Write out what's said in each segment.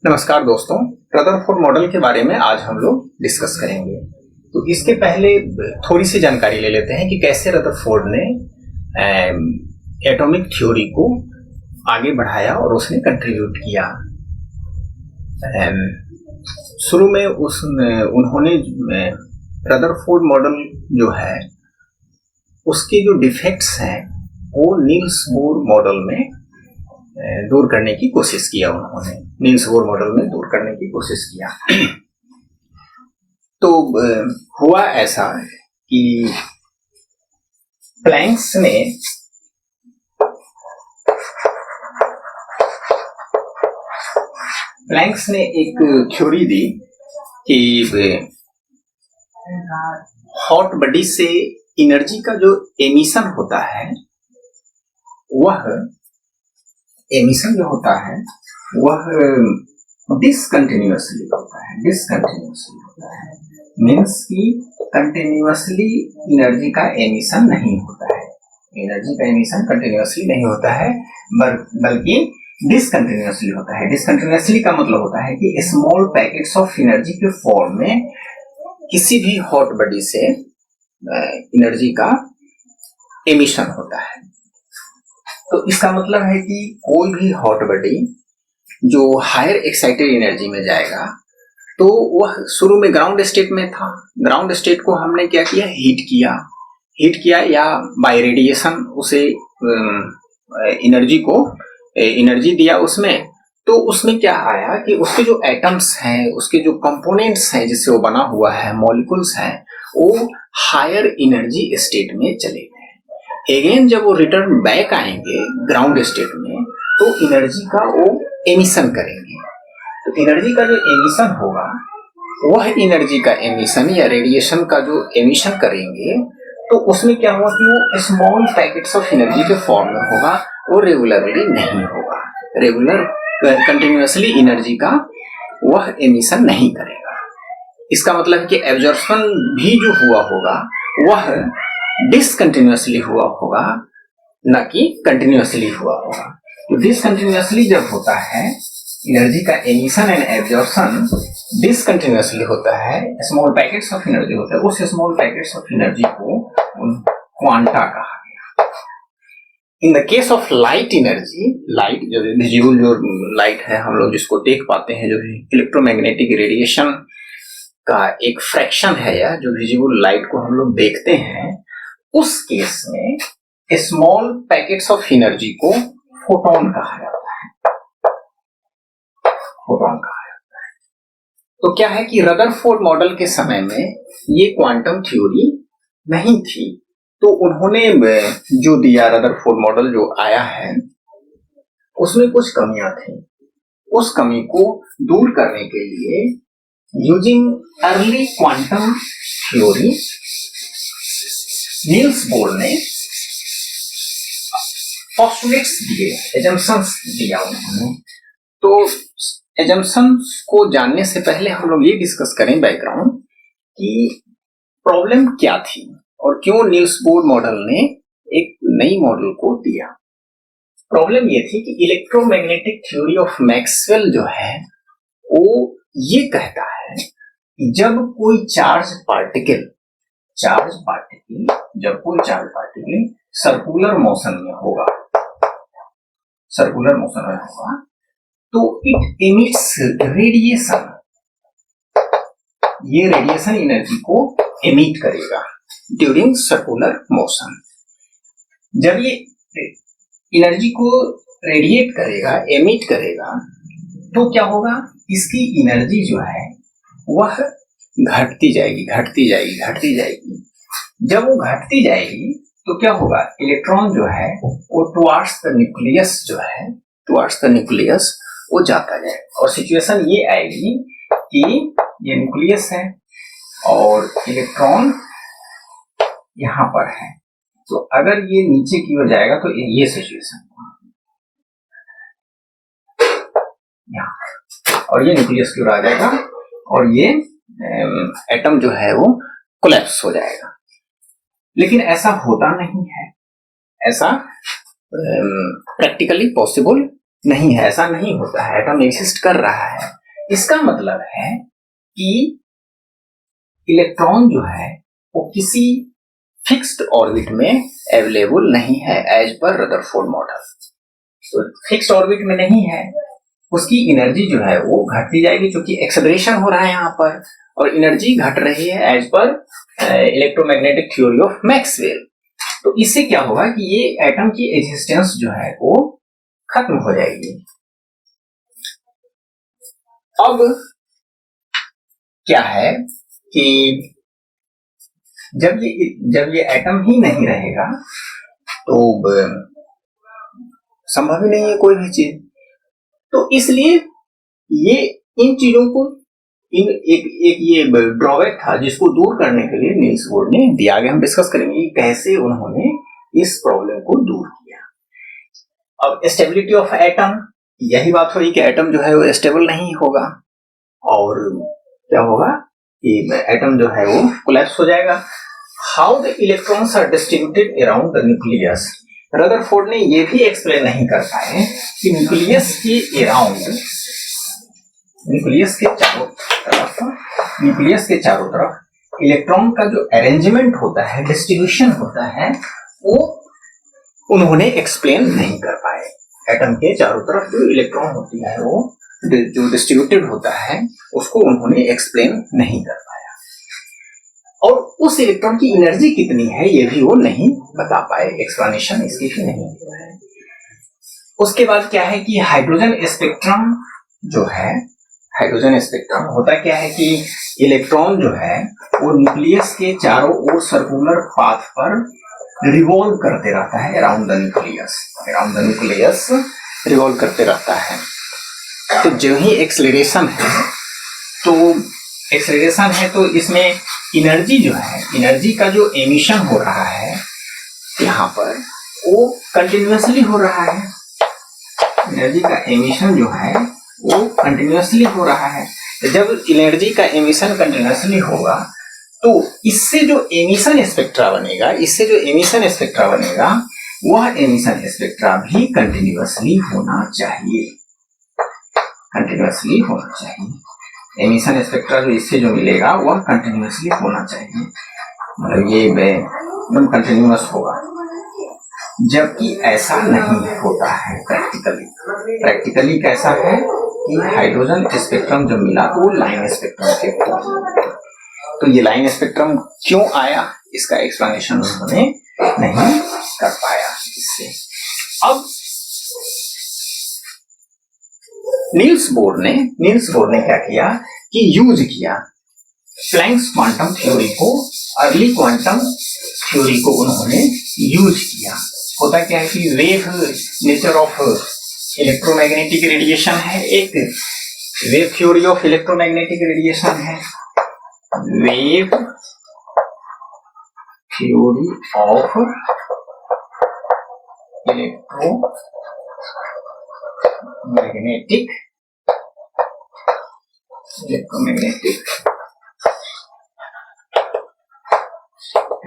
नमस्कार दोस्तों, Rutherford model के बारे में आज हम लोग डिस्कस करेंगे। तो इसके पहले थोड़ी सी जानकारी ले लेते हैं कि कैसे रदरफोर्ड ने एटॉमिक थ्योरी को आगे बढ़ाया और उसने कंट्रीब्यूट किया। शुरू में उन्होंने रदरफोर्ड मॉडल जो है उसके जो डिफेक्ट्स हैं वो नील्स बोर मॉडल में दूर करने की कोशिश किया। उन्होंने नील्स बोर मॉडल में दूर करने की कोशिश किया। तो हुआ ऐसा कि प्लैंक्स ने एक थ्योरी दी कि हॉट बॉडी से एनर्जी का जो एमिशन होता है वह डिसकंटिन्यूअसली होता है। मीन्स कि कंटिन्यूअसली एनर्जी का एमिशन नहीं होता है। एनर्जी का एमिशन कंटिन्यूअसली नहीं होता है बल्कि डिसकंटिन्यूअसली होता है। डिसकंटिन्यूअसली का मतलब होता है कि स्मॉल पैकेट्स ऑफ एनर्जी के फॉर्म में किसी भी हॉट बॉडी से एनर्जी का एमिशन होता है। तो इसका मतलब है कि कोई भी हॉट बॉडी जो हायर एक्साइटेड एनर्जी में जाएगा तो वह शुरू में ग्राउंड स्टेट में था। ग्राउंड स्टेट को हमने क्या किया, हीट किया या बाय रेडिएशन उसे एनर्जी दिया उसमें। तो उसमें क्या आया कि उसके जो एटम्स हैं, उसके जो कंपोनेंट्स हैं जिससे वो बना हुआ है, मॉलिक्यूल्स हैं, वो हायर एनर्जी स्टेट में चले गए। अगेन जब वो रिटर्न बैक आएंगे ग्राउंड स्टेट में तो एनर्जी का वो एमिशन करेंगे। तो एनर्जी का जो एमिशन होगा वह एनर्जी का एमिशन या रेडिएशन का जो एमिशन करेंगे तो उसमें क्या होगा कि वो स्मॉल पैकेट्स ऑफ एनर्जी के फॉर्म में होगा, वो रेगुलरली नहीं होगा। रेगुलर कंटिन्यूअसली एनर्जी का वह एमिशन नहीं करेगा। इसका मतलब है कि एब्जॉर्प्शन भी जो हुआ होगा वह डिसकंटिन्यूअसली हुआ होगा, न कि कंटिन्यूअसली हुआ होगा। तो डिसकंटिन्यूअसली जब होता है एनर्जी का एमिशन एंड एब्जॉर्प्शन डिसकंटिन्यूअसली होता है, स्मॉल पैकेट्स ऑफ एनर्जी होता है, उस स्मॉल पैकेट्स ऑफ एनर्जी को क्वांटा कहा गया। In the case of light energy, light जो विजिबल जो लाइट है हम लोग जिसको देख पाते हैं, जो इलेक्ट्रोमैग्नेटिक रेडिएशन का एक फ्रैक्शन है या जो विजिबल लाइट को हम लोग देखते हैं, उस केस में स्मॉल पैकेट्स ऑफ एनर्जी को फोटोन कहा जाता है। तो क्या है कि रदरफोर्ड मॉडल के समय में ये क्वांटम थ्योरी नहीं थी। तो उन्होंने जो दिया रदरफोर्ड मॉडल जो आया है उसमें कुछ कमियां थी। उस कमी को दूर करने के लिए using early quantum theory Niels Bohr ने पोस्टुलेट्स दिए, एजम्पशंस दिया उन्होंने। तो एजम्पशंस को जानने से पहले हम लोग ये डिस्कस करें बैकग्राउंड कि प्रॉब्लम क्या थी और क्यों नील्स बोर मॉडल ने एक नई मॉडल को दिया। प्रॉब्लम ये थी कि इलेक्ट्रोमैग्नेटिक थ्योरी ऑफ मैक्सवेल जो है वो ये कहता है कि जब कोई चार्ज पार्टिकल सर्कुलर मोशन में होगा तो इट एमिट्स रेडिएशन। ये रेडिएशन एनर्जी को एमिट करेगा ड्यूरिंग सर्कुलर मोशन। जब ये एनर्जी को रेडिएट करेगा, एमिट करेगा, तो क्या होगा, इसकी एनर्जी जो है वह घटती जाएगी। जब वो घटती जाएगी तो क्या होगा, इलेक्ट्रॉन जो है वो टुवार्ड्स द न्यूक्लियस वो जाता जाएगा। और सिचुएशन ये आएगी कि ये न्यूक्लियस है और इलेक्ट्रॉन यहां पर है। तो अगर ये नीचे की ओर जाएगा तो ये सिचुएशन यहाँ, और ये न्यूक्लियस की ओर आ जाएगा और ये एटम जो है वो कोलैप्स हो जाएगा। लेकिन ऐसा होता नहीं है, ऐसा प्रैक्टिकली पॉसिबल नहीं है, ऐसा नहीं होता है, एटम एग्जिस्ट कर रहा है। इसका मतलब है कि इलेक्ट्रॉन जो है वो किसी फिक्स्ड ऑर्बिट में अवेलेबल नहीं है एज पर रदरफोर्ड मॉडल। तो फिक्स्ड ऑर्बिट में नहीं है, उसकी एनर्जी जो है वो घटती जाएगी, क्योंकि एक्सेलरेशन हो रहा है यहाँ पर और एनर्जी घट रही है as per electromagnetic theory of Maxwell. तो इससे क्या होगा कि ये एटम की एग्जिस्टेंस जो है वो खत्म हो जाएगी। अब क्या है कि जब ये एटम ही नहीं रहेगा तो संभव ही नहीं है कोई भी चीज। तो इसलिए ये इन चीजों को एक ये ड्रॉबैक था जिसको दूर करने के लिए नील्स बोर ने दिया। आगे हम डिस्कस करेंगे कैसे उन्होंने इस प्रॉब्लम को दूर किया। अब स्टेबिलिटी ऑफ एटम, यही बात हुई कि एटम जो है वो स्टेबल नहीं होगा और क्या होगा कि एटम जो है वो कोलैप्स हो जाएगा। How the electrons are distributed around the nucleus, Rutherford ने ये भी एक्सप्लेन नहीं कर पाए कि न्यूक्लियस के अराउंड, न्यूक्लियस के चारों तरफ इलेक्ट्रॉन का जो अरेंजमेंट होता है, डिस्ट्रीब्यूशन होता है, वो उन्होंने एक्सप्लेन नहीं कर पाए। एटम के चारों तरफ जो इलेक्ट्रॉन होती है वो जो डिस्ट्रीब्यूटेड होता है उसको उन्होंने एक्सप्लेन नहीं कर पाया, और उस इलेक्ट्रॉन की एनर्जी कितनी है ये भी वो नहीं बता पाए, एक्सप्लेनेशन इसकी भी नहीं हुआ है। उसके बाद क्या है कि हाइड्रोजन स्पेक्ट्रम जो है, हाइड्रोजन स्पेक्ट्रम होता क्या है कि इलेक्ट्रॉन जो है वो न्यूक्लियस के चारों ओर सर्कुलर पाथ पर रिवॉल्व करते रहता है अराउंड द न्यूक्लियस रिवॉल्व करते रहता है। तो जो ही एक्सेलरेशन है तो इसमें एनर्जी जो है, एनर्जी का जो एमिशन हो रहा है यहाँ पर वो कंटिन्यूअसली हो रहा है। एनर्जी का एमिशन जो है वो कंटिन्यूअसली हो रहा है। जब एनर्जी का एमिशन कंटिन्यूअसली होगा तो इससे जो एमिशन स्पेक्ट्रा बनेगा, वह एमिशन स्पेक्ट्रा भी कंटिन्यूअसली होना चाहिए। एमिशन स्पेक्ट्रा जो इससे जो मिलेगा वह कंटिन्यूअसली होना चाहिए, मतलब ये एकदम कंटिन्यूअस होगा, जबकि ऐसा नहीं होता है प्रैक्टिकली कैसा है कि हाइड्रोजन स्पेक्ट्रम जो मिला वो लाइन स्पेक्ट्रम के फॉर्म। तो ये लाइन स्पेक्ट्रम क्यों आया इसका एक्सप्लेनेशन उन्होंने नहीं कर पाया इससे। अब नील्स बोर ने क्या किया कि यूज किया प्लैंक्स क्वांटम थ्योरी को, अर्ली क्वांटम थ्योरी को उन्होंने यूज किया। होता क्या है कि wave nature of electromagnetic radiation है, एक wave theory of electromagnetic radiation है, wave theory of electromagnetic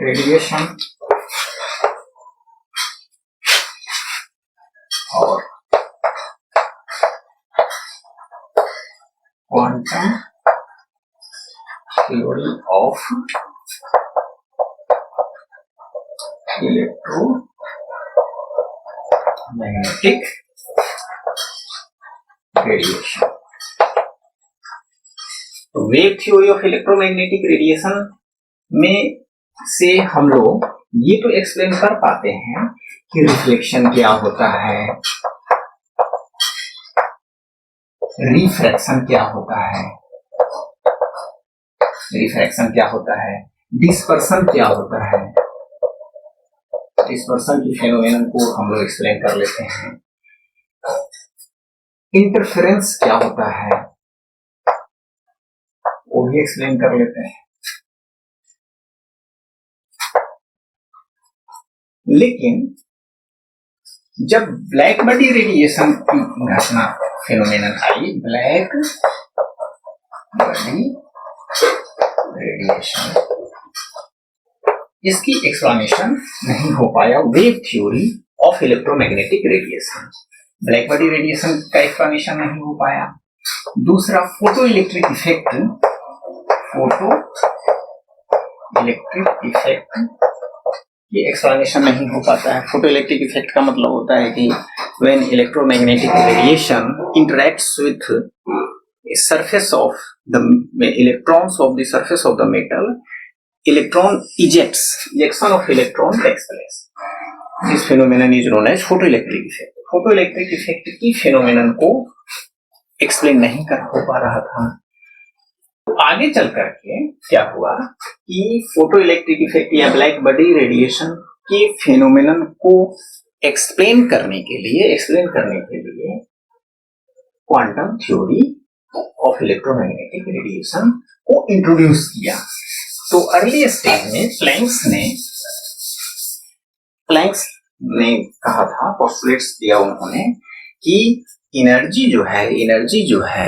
radiation और quantum theory of electromagnetic radiation. तो wave theory of electromagnetic radiation में से हम लोग ये तो एक्सप्लेन कर पाते हैं कि रिफ्लेक्शन क्या होता है, रिफ्रैक्शन क्या होता है, डिस्पर्सन क्या होता है, डिस्पर्सन की फेनोमेनन को हम लोग एक्सप्लेन कर लेते हैं, इंटरफेरेंस क्या होता है वो भी एक्सप्लेन कर लेते हैं। लेकिन जब ब्लैक बॉडी रेडिएशन की घटना फेनोमेनन आई, ब्लैक बॉडी रेडिएशन, इसकी एक्सप्लेनेशन नहीं हो पाया wave theory of electromagnetic radiation. Black body radiation का एक्सप्लेनेशन नहीं हो पाया। दूसरा photo electric effect, photo electric effect की एक्सप्लेनेशन नहीं हो पाता है। फोटो इलेक्ट्रिक इफेक्ट का मतलब होता है कि when electromagnetic radiation interacts with surface of the electrons of the surface of the metal, ejection of electron takes place. This phenomenon is known as photoelectric effect. Photoelectric effect की phenomenon को explain नहीं कर हो पा रहा था। तो आगे चल करके क्या हुआ कि फोटोइलेक्ट्रिक इफेक्ट या ब्लैक बॉडी रेडिएशन के phenomenon को explain करने के लिए quantum theory of electromagnetic radiation को इंट्रोड्यूस किया। तो अर्ली स्टेज में प्लैंक्स ने कहा था, पोस्टुलेट्स दिया उन्होंने कि एनर्जी जो है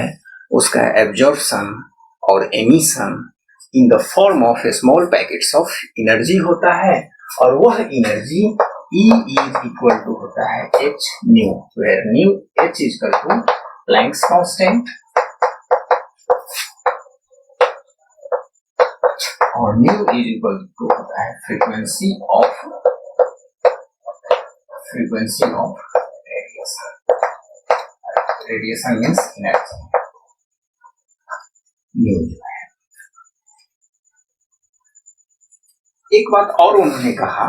उसका एब्जॉर्प्शन और emission in the form of small packets of energy होता है, और वह energy E is equal to होता है h nu, where nu h is equal to Planck's constant और न्यू इज इक्वल टू होता है frequency of radiation means energy nu जो है। एक बात और उन्होंने कहा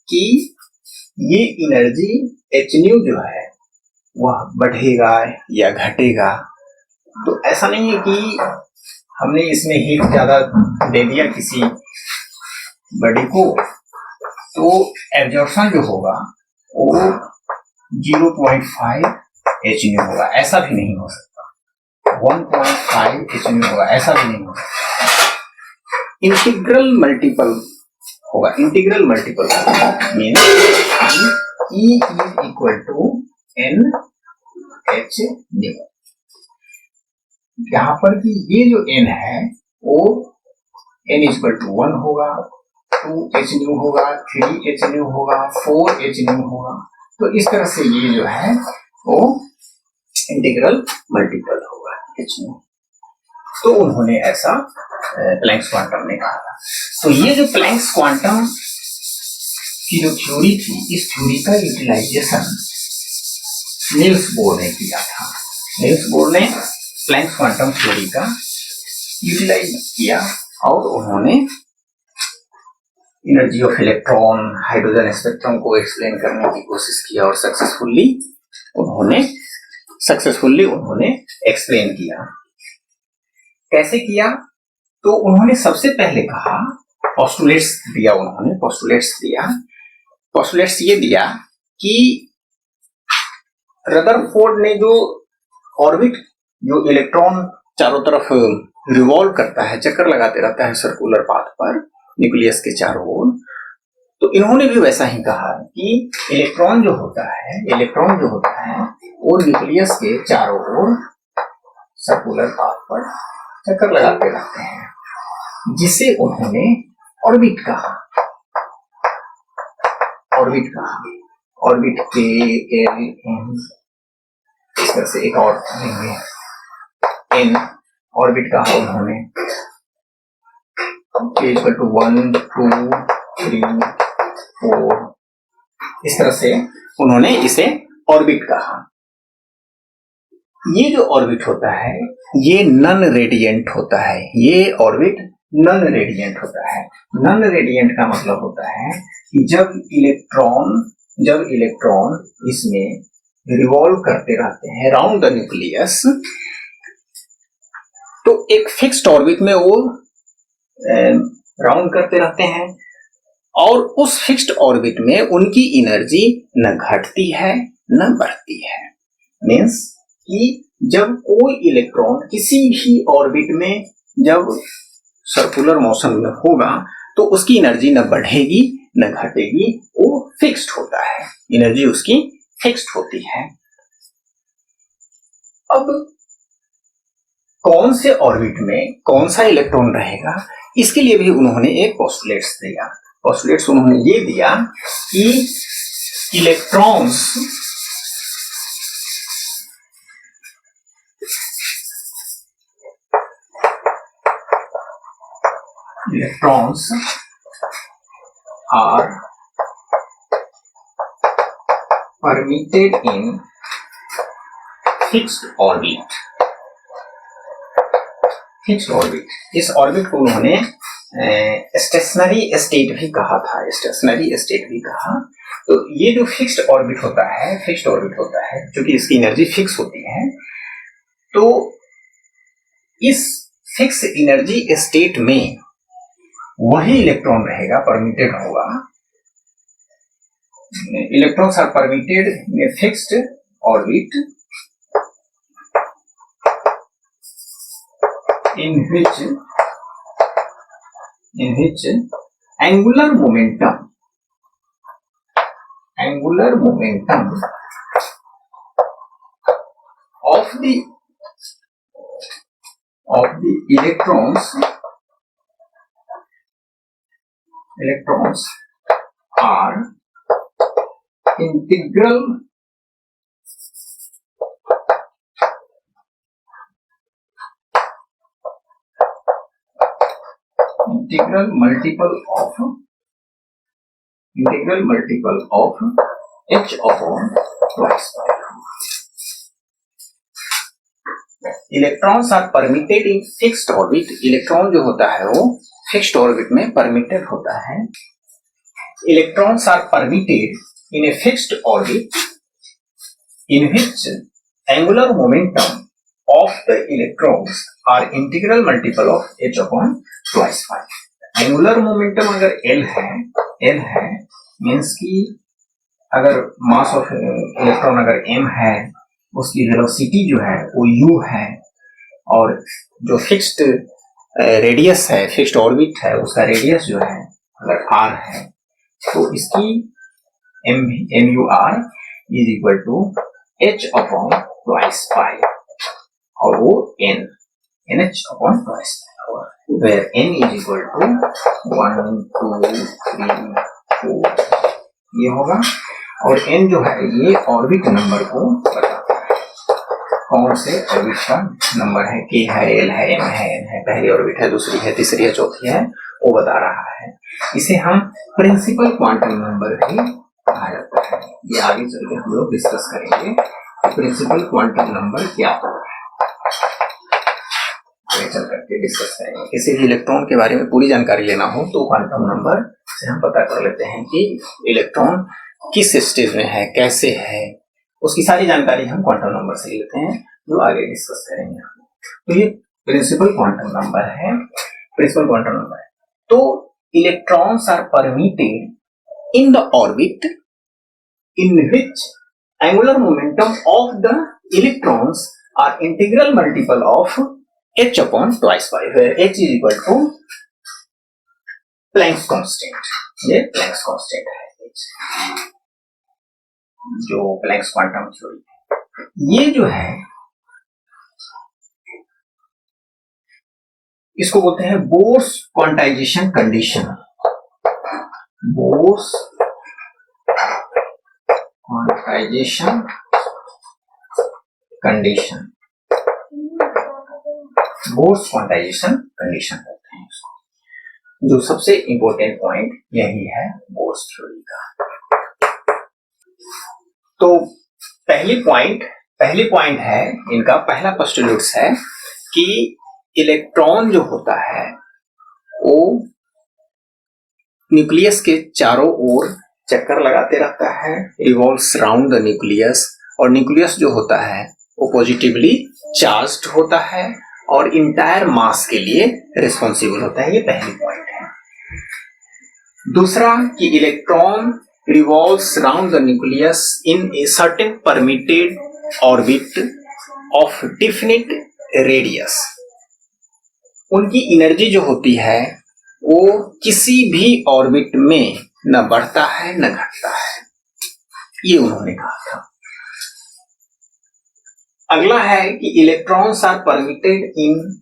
कि ये एनर्जी एच न्यू जो है वह बढ़ेगा या घटेगा। तो ऐसा नहीं है कि हमने इसमें हीट ज्यादा दे दिया किसी बॉडी को तो एब्जॉर्प्शन जो होगा वो 0.5 एच न्यू होगा, ऐसा भी नहीं हो सकता। 1.5 एच न्यू होगा, ऐसा भी नहीं हो सकता। इंटीग्रल मल्टीपल होगा, integral multiple means E is equal to n h nu. यहाँ पर कि ये जो n है वो n इक्वल टू 1 होगा, 2 एच न्यू होगा, 3 एच न्यू होगा, 4 एच न्यू होगा। तो इस तरह से ये जो है वो इंटीग्रल मल्टीपल होगा एच न्यू। तो उन्होंने ऐसा प्लैंक्स क्वांटम ने कहा था। तो ये जो प्लैंक्स क्वांटम की जो थ्योरी थी, इस थ्योरी का यूटिलाइजेशन नील्स बोर ने किया था। नील्स बोर ने प्लैंक्स क्वांटम थ्योरी का यूटिलाइज किया और उन्होंने energy of electron, hydrogen spectrum को एक्सप्लेन करने की कोशिश किया और सक्सेसफुली उन्होंने एक्सप्लेन किया। कैसे किया? तो उन्होंने सबसे पहले कहा, पोस्टुलेट्स ये दिया कि रदरफोर्ड ने जो ऑर्बिट, जो इलेक्ट्रॉन चारों तरफ रिवॉल्व करता है, चक्कर लगाते रहता है सर्कुलर पाथ पर न्यूक्लियस के चारों ओर, तो इन्होंने भी वैसा ही कहा कि इलेक्ट्रॉन जो होता है वो न्यूक्लियस के चारों ओर सर्कुलर पाथ पर चक्कर लगाते रहते हैं, जिसे उन्होंने ऑर्बिट कहा। ऑर्बिट के इस तरह से एक और लेंगे एन, ऑर्बिट कहा उन्होंने 1, 2, 3, 4, इस तरह से उन्होंने इसे ऑर्बिट कहा। ये जो ऑर्बिट होता है ये नॉन रेडिएंट होता है, ये ऑर्बिट नॉन रेडिएंट होता है। नॉन रेडिएंट का मतलब होता है कि जब इलेक्ट्रॉन इसमें रिवॉल्व करते रहते हैं अराउंड द न्यूक्लियस, तो एक फिक्स्ड ऑर्बिट में वो राउंड करते रहते हैं और उस फिक्स्ड ऑर्बिट में उनकी एनर्जी न घटती है न बढ़ती है। मीन्स कि जब कोई इलेक्ट्रॉन किसी भी ऑर्बिट में जब सर्कुलर मोशन में होगा तो उसकी एनर्जी न बढ़ेगी न घटेगी, वो फिक्स्ड होता है, एनर्जी उसकी फिक्स्ड होती है। अब कौन से ऑर्बिट में कौन सा इलेक्ट्रॉन रहेगा, इसके लिए भी उन्होंने एक पोस्टुलेट्स दिया। पोस्टुलेट्स उन्होंने ये दिया कि electrons electrons are permitted in fixed orbit. Fixed orbit, इस ऑर्बिट को उन्होंने स्टेशनरी स्टेट भी कहा था, स्टेशनरी स्टेट भी कहा। तो ये जो फिक्स्ड ऑर्बिट होता है, फिक्स्ड ऑर्बिट होता है, क्योंकि इसकी एनर्जी फिक्स होती है, तो इस फिक्स एनर्जी स्टेट में वही इलेक्ट्रॉन रहेगा, परमिटेड होगा। Electrons are permitted in a fixed orbit in which angular momentum of the electrons are integral multiple of h upon twice pi. Electrons are permitted in fixed orbit, electron जो होता है वो fixed orbit में permitted होता है। Electrons are permitted in a fixed orbit in which angular momentum of the electrons are integral multiple of h upon twice pi. Angular momentum अगर L है means कि अगर मास ऑफ इलेक्ट्रॉन अगर m है, उसकी वेलोसिटी जो है वो u है, और जो फिक्स्ड रेडियस है, फिक्स्ड ऑर्बिट है, उसका रेडियस जो है अगर r है, तो इसकी MUR is equal to h upon twice pi, और वो NH upon twice pi, where n is equal to 1 2 3 4 ये होगा। और n जो है ये ऑर्बिट नंबर को बताता है, कौन से ऑर्बिट का नंबर है, k है, l है, m है, n है, पहली ऑर्बिट है, दूसरी है, तीसरी है, चौथी है, वो बता रहा है। इसे हम प्रिंसिपल क्वांटम नंबर भी कहा जाता है। ये आगे चल के हम लोग डिस्कस करेंगे प्रिंसिपल क्वांटम नंबर क्या होता है, चल करके डिस्कस करेंगे। किसी भी इलेक्ट्रॉन के बारे में पूरी जानकारी लेना हो तो क्वांटम नंबर से हम पता कर लेते हैं कि इलेक्ट्रॉन किस स्टेज में है, कैसे है, उसकी सारी जानकारी हम क्वांटम नंबर से लेते हैं, जो आगे डिस्कस करेंगे। तो ये प्रिंसिपल क्वांटम नंबर है, प्रिंसिपल क्वांटम नंबर है। तो electrons are permitted in the orbit in which angular momentum of the electrons are integral multiple of h upon twice pi, where h is equal to Planck's constant। ये Planck's constant है h, जो Planck's quantum theory है। ये जो है इसको बोलते हैं Bohr's quantization condition, Bohr's quantization condition, Bohr's quantization condition कहते हैं इसको। जो सबसे इंपॉर्टेंट पॉइंट यही है बोर्स थ्योरी का। तो पहली पॉइंट है इनका, पहला पोस्टुलेट्स है कि इलेक्ट्रॉन जो होता है वो न्यूक्लियस के चारों ओर चक्कर लगाते रहता है, रिवॉल्व्स राउंड द न्यूक्लियस, और न्यूक्लियस जो होता है वो पॉजिटिवली चार्ज्ड होता है और इंटायर मास के लिए रिस्पॉन्सिबल होता है। ये पहली पॉइंट है। दूसरा कि electron revolves round the nucleus in a certain permitted orbit of definite radius. उनकी एनर्जी जो होती है वो किसी भी ऑर्बिट में न बढ़ता है न घटता है, ये उन्होंने कहा था। अगला है कि electrons are permitted in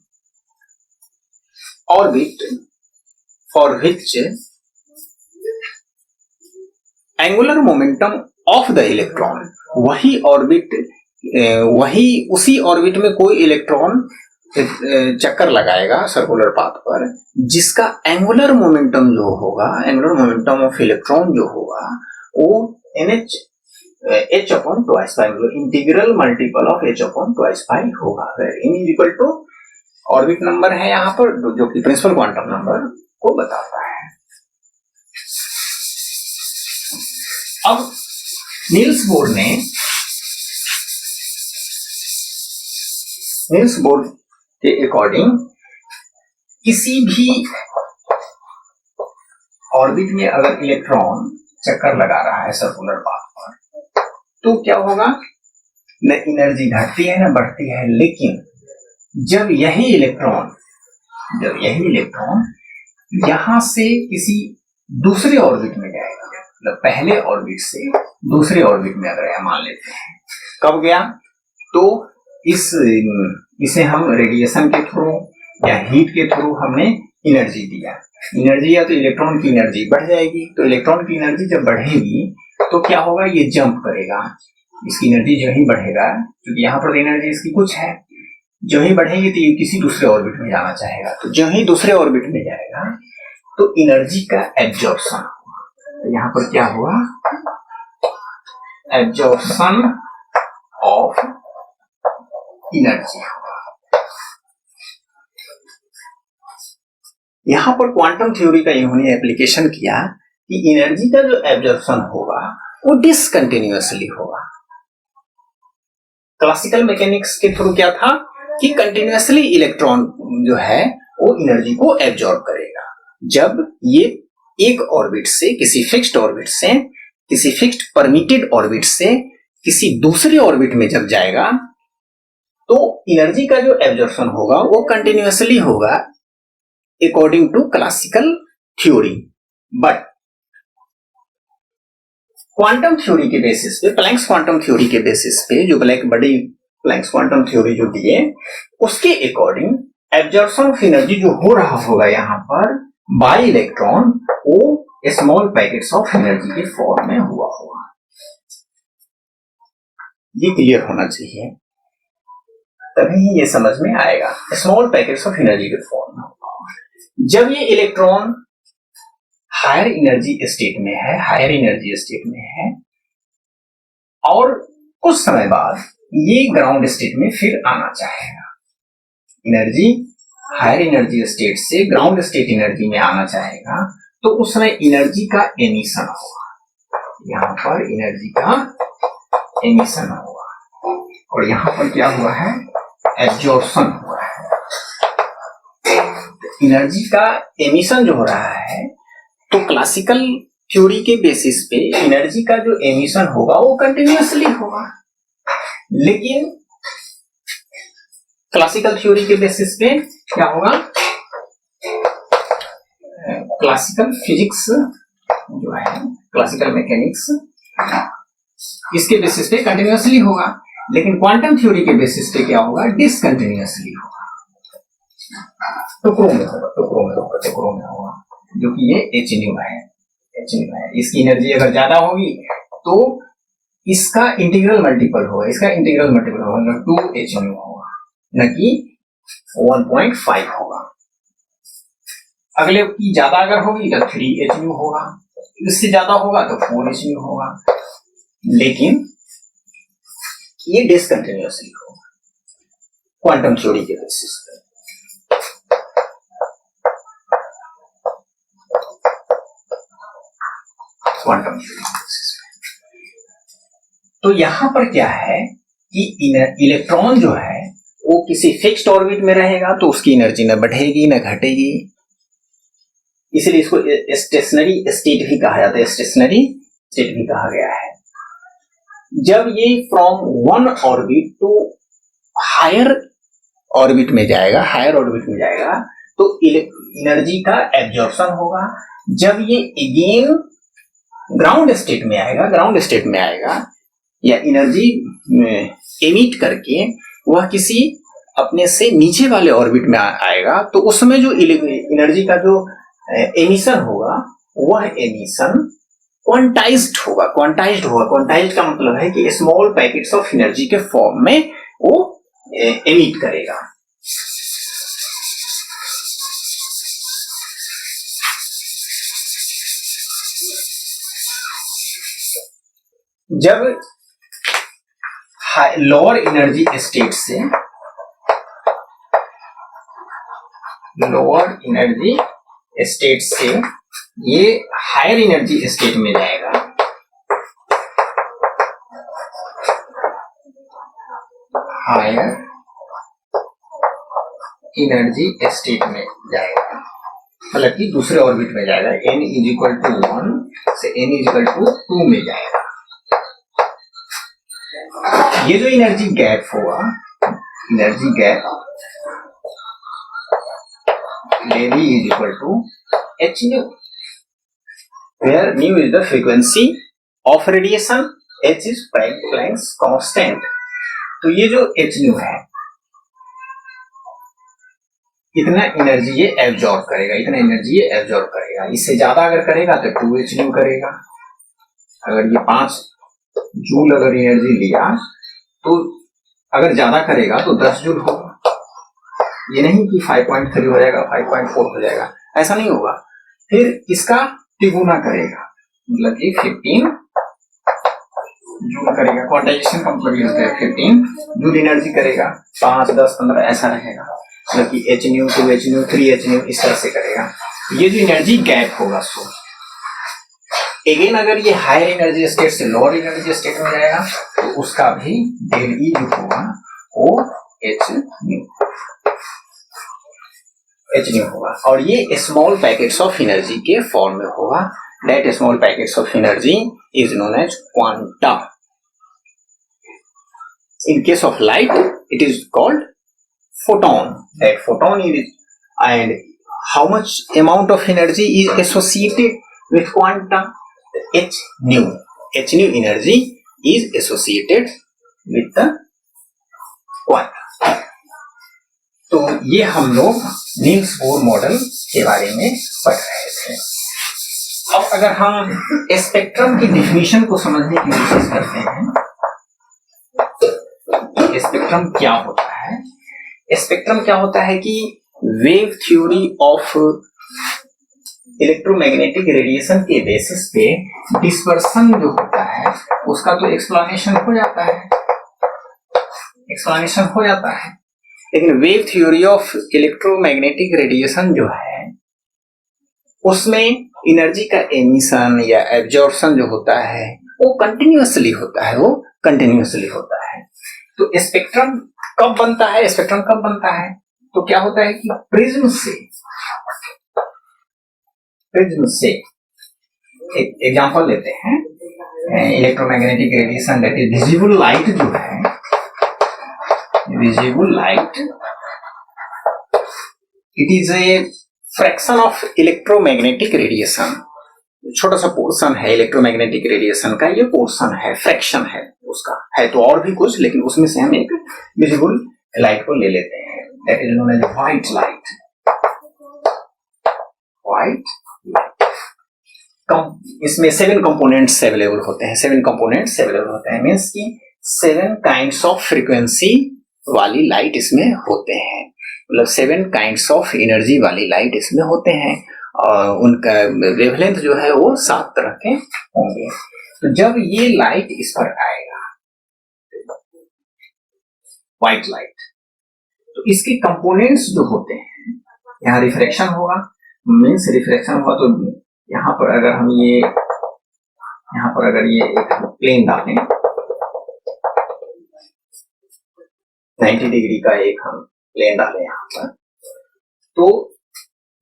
orbit for which angular momentum of the electron, उसी ऑर्बिट में कोई इलेक्ट्रॉन चक्कर लगाएगा सर्कुलर पाथ पर, जिसका एंगुलर मोमेंटम जो होगा, एंगुलर मोमेंटम ऑफ इलेक्ट्रॉन जो होगा वो NH h upon twice pi, integral multiple of h upon twice pi होगा। n is equal to orbit number है यहाँ पर जो कि प्रिंसिपल क्वांटम नंबर को बताता है। अब नील्स बोर के अकॉर्डिंग किसी भी ऑर्बिट में अगर इलेक्ट्रॉन चक्कर लगा रहा है सर्कुलर पाथ पर, तो क्या होगा, न एनर्जी घटती है न बढ़ती है, लेकिन जब यही इलेक्ट्रॉन यहां से किसी दूसरे ऑर्बिट में जाएगा, मतलब पहले ऑर्बिट से दूसरे ऑर्बिट में अगर मान लेते हैं, कब गया, तो इसे हम रेडिएशन के थ्रू या हीट के थ्रू हमने एनर्जी दिया। एनर्जी या तो इलेक्ट्रॉन की एनर्जी बढ़ जाएगी, तो इलेक्ट्रॉन की एनर्जी जब बढ़ेगी तो क्या होगा, ये जंप करेगा, इसकी एनर्जी जो ही बढ़ेगा, क्योंकि यहाँ पर एनर्जी इसकी कुछ है, जो ही बढ़ेगी तो ये किसी दूसरे ऑर्बिट में जाना चाहेगा, तो जो ही दूसरे ऑर्बिट में जाएगा तो एनर्जी का एब्जॉर्प्शन होगा। तो यहाँ पर क्या हुआ, एब्जॉर्प्शन ऑफ एनर्जी होगा। यहां पर क्वांटम थ्योरी का इन्होंने एप्लीकेशन किया कि एनर्जी का जो एब्जॉर्प्शन होगा वो डिसकंटिन्यूअसली होगा। क्लासिकल मैकेनिक्स के थ्रू क्या था कि कंटिन्यूअसली इलेक्ट्रॉन जो है वो एनर्जी को एब्जॉर्ब करेगा। जब ये एक ऑर्बिट से किसी फिक्स्ड ऑर्बिट से, किसी फिक्स्ड परमिटेड ऑर्बिट से किसी दूसरे ऑर्बिट में जब जाएगा तो एनर्जी का जो एब्जॉर्प्शन होगा वो कंटिन्यूअसली होगा according to classical theory. But quantum theory के बेसिस पे, प्लैंक्स क्वांटम थ्योरी के बेसिस पे, जो बड़ी प्लैंक्स क्वांटम थ्योरी जो दिए, उसके अकॉर्डिंग एब्जॉर्प्शन ऑफ एनर्जी जो हो रहा होगा यहाँ पर बाय इलेक्ट्रॉन, वो स्मॉल पैकेट्स ऑफ एनर्जी के फॉर्म में हुआ होगा। ये क्लियर होना चाहिए, तभी ये समझ में आएगा। स्मॉल पैकेट्स ऑफ एनर्जी के फॉर्म में होगा। जब ये इलेक्ट्रॉन हायर एनर्जी स्टेट में है और कुछ समय बाद ये ग्राउंड स्टेट में फिर आना चाहेगा, एनर्जी हायर एनर्जी स्टेट से ग्राउंड स्टेट एनर्जी में आना चाहेगा, तो उस समय एनर्जी का एमिशन होगा। यहाँ पर एनर्जी का एमिशन होगा और यहाँ पर क्या हुआ है, एब्जॉर्प्शन हुआ है। एनर्जी का एमिशन जो हो रहा है, तो क्लासिकल थ्योरी के बेसिस पे एनर्जी का जो एमिशन होगा वो कंटिन्यूअसली होगा, लेकिन क्लासिकल थ्योरी के बेसिस पे क्या होगा, क्लासिकल फिजिक्स जो है, क्लासिकल मैकेनिक्स, इसके बेसिस पे कंटिन्यूअसली होगा, लेकिन क्वांटम थ्योरी के बेसिस पे क्या होगा, डिसकंटिन्यूअसली होगा। टुकड़ों में होगा, जो कि ये एच न्यू है। इसकी एनर्जी अगर ज्यादा होगी तो इसका इंटीग्रल मल्टीपल होगा, मतलब 2h न्यू होगा, न कि 1.5 होगा। अगले की ज्यादा अगर होगी तो 3h न्यू होगा, इससे ज्यादा होगा तो 4h न्यू होगा, लेकिन ये डिसकंटिन्यूअसली होगा क्वांटम थ्योरी के बेसिस पे। क्वांटम तो यहां पर क्या है कि इलेक्ट्रॉन जो है वो किसी फिक्स्ड ऑर्बिट में रहेगा तो उसकी एनर्जी न बढ़ेगी न घटेगी, इसलिए इसको स्टेशनरी स्टेट भी कहा जाता है, स्टेशनरी स्टेट भी कहा गया है। जब ये from one orbit to higher orbit में जाएगा तो एनर्जी का एब्जॉर्प्शन होगा। जब ये अगेन ग्राउंड स्टेट में आएगा या एनर्जी एमिट करके वह किसी अपने से नीचे वाले ऑर्बिट में आएगा, तो उसमें जो एनर्जी का जो एमिशन होगा वह एमिशन क्वांटाइज्ड होगा। क्वांटाइज्ड का मतलब है कि स्मॉल पैकेट्स ऑफ एनर्जी के फॉर्म में वो एमिट करेगा। जब लोअर एनर्जी स्टेट से ये हायर एनर्जी स्टेट में जाएगा, हायर एनर्जी स्टेट में जाएगा, मतलब कि दूसरे ऑर्बिट में जाएगा, n = 1 से n = 2 में जाएगा। ये जो एनर्जी गैप होगा, energy gap V = h nu, where nu is the frequency of radiation, h is Planck's constant। तो ये जो h nu है, इतना एनर्जी ये एब्जॉर्ब करेगा, इतना एनर्जी ये एब्जॉर्ब करेगा। इससे ज्यादा अगर करेगा तो 2h nu करेगा। अगर ये 5 जूल अगर एनर्जी लिया तो अगर ज्यादा करेगा तो 10 जूल होगा। ये नहीं कि 5.3 हो जाएगा, 5.4 हो जाएगा, ऐसा नहीं होगा। फिर इसका तिगुना करेगा, मतलब कि 15 जूल करेगा। क्वांटाइजेशन का मतलब ये होता है 15 जूल एनर्जी करेगा, 5, 10, 15 ऐसा रहेगा, मतलब कि h nu, 2h nu, 3h nu इस तरह से करेगा। ये जो एनर्जी गैप होगा, सो अगेन अगर ये हायर एनर्जी स्टेट से लोअर एनर्जी स्टेट में जाएगा तो उसका भी डेल ई जो होगा वो h nu होगा, और ये स्मॉल पैकेट्स ऑफ एनर्जी के फॉर्म में होगा। That small packets of energy is known as quanta. In case of light it is called photon। That photon is, and how much amount of energy is associated with quanta? H nu energy is associated with the quanta। तो ये हम लोग Niels Bohr model के बारे में पढ़ रहे थे। अब अगर हम स्पेक्ट्रम की डिफिनीशन को समझने की कोशिश करते हैं, स्पेक्ट्रम क्या होता है? स्पेक्ट्रम क्या होता है कि wave theory of electromagnetic radiation के बेसिस पे डिस्पर्सन जो होता है उसका तो एक्सप्लेनेशन हो जाता है, लेकिन wave theory of electromagnetic radiation जो है उसमें एनर्जी का एमिशन या एब्जॉर्प्शन जो होता है वो कंटिन्यूअसली होता है। तो स्पेक्ट्रम कब बनता है? तो क्या होता है कि प्रिज्म से एक एग्जांपल लेते हैं, electromagnetic radiation, that is visible light जो है, visible light it is a fraction of electromagnetic radiation. छोटा सा पोर्शन है इलेक्ट्रोमैग्नेटिक रेडिएशन का, ये पोर्शन है, फ्रैक्शन है उसका, है तो और भी कुछ, लेकिन उसमें से हम एक विजिबल लाइट को ले लेते हैं, that is known as white light. इसमें 7 कंपोनेंट्स अवेलेबल होते हैं, मींस कि 7 काइंड्स ऑफ फ्रीक्वेंसी वाली लाइट इसमें होते हैं, मतलब 7 काइंड्स ऑफ एनर्जी वाली लाइट इसमें होते हैं, और उनका वेवलेंथ जो है वो 7 तरह के होंगे। तो जब ये लाइट इस पर आएगा, व्हाइट लाइट, तो इसके कंपोनेंट्स जो होते हैं, यहाँ रिफ्रैक्शन होगा, मींस रिफ्रैक्शन हुआ तो यहाँ पर अगर हम ये एक प्लेन डालें, 90 डिग्री का एक हम प्लेन डालें यहाँ पर, तो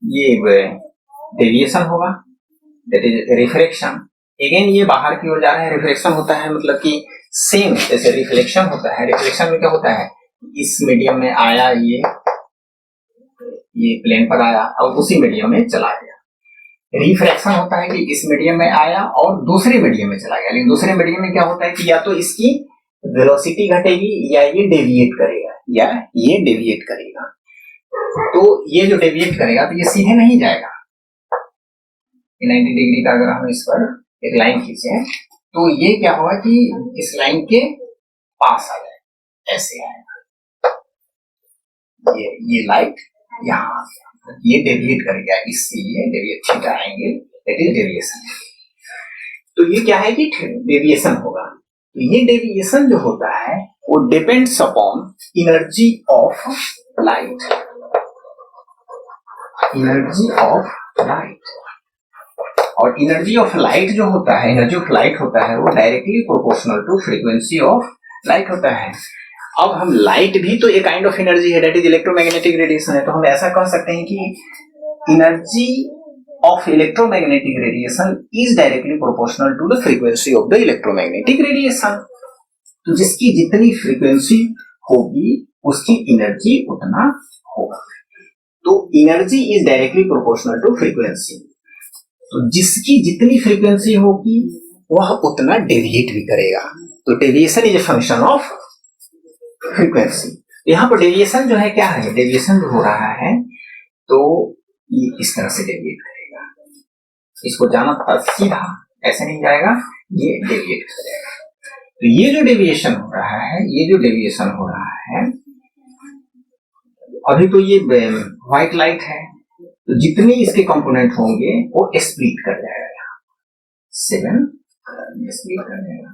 ये डेविएशन होगा, दैट इज रिफ्रैक्शन। अगेन ये बाहर की ओर जा रहा है, रिफ्लेक्शन होता है, मतलब कि सेम जैसे रिफ्लेक्शन होता है। रिफ्लेक्शन में क्या होता है, इस मीडियम में आया, ये प्लेन पर आया और उसी मीडियम में चला गया। रिफ्रैक्शन होता है कि इस मीडियम में आया और दूसरे मीडियम में चला गया, लेकिन दूसरे मीडियम में क्या होता है कि या तो इसकी वेलोसिटी घटेगी या ये डेविएट करेगा, तो ये जो डेविएट करेगा तो ये सीधे नहीं जाएगा। 90 डिग्री का अगर हम इस पर एक लाइन खींचे तो ये क्या होगा कि इस लाइन के पास आ जाएगा, ऐसे आएगा, ये लाइट यहाँ आ गया, ये डेविएट करेगा, इससे ये deviate theta angle, that is deviation. तो ये क्या है कि डेविएशन होगा। ये डेविएशन जो होता है वो depends upon energy of light, energy of light. और एनर्जी ऑफ लाइट जो होता है, एनर्जी ऑफ लाइट होता है वो directly proportional to frequency of light होता है। अब हम लाइट भी तो एक काइंड ऑफ एनर्जी है, दैट इज इलेक्ट्रोमैग्नेटिक रेडिएशन है। तो हम ऐसा कह सकते हैं कि energy of electromagnetic radiation is directly proportional to the frequency of the electromagnetic radiation. तो जिसकी जितनी फ्रीक्वेंसी होगी उसकी एनर्जी उतना होगा। तो energy is directly proportional to frequency. तो जिसकी जितनी फ्रीक्वेंसी होगी वह उतना डेविएट भी करेगा। तो deviation is a function of frequency. यहाँ पर डेविएशन जो है क्या है, डेविएशन जो हो रहा है तो ये इस तरह से डेविएट करेगा। इसको जाना था सीधा, ऐसे नहीं जाएगा, ये डेविएट करेगा। तो ये जो डेविएशन हो रहा है, ये जो डेविएशन हो रहा है, अभी तो ये व्हाइट लाइट है, तो जितने इसके कंपोनेंट होंगे वो स्प्लिट कर जाएगा। यहाँ 7 स्प्लिट कर जाएगा,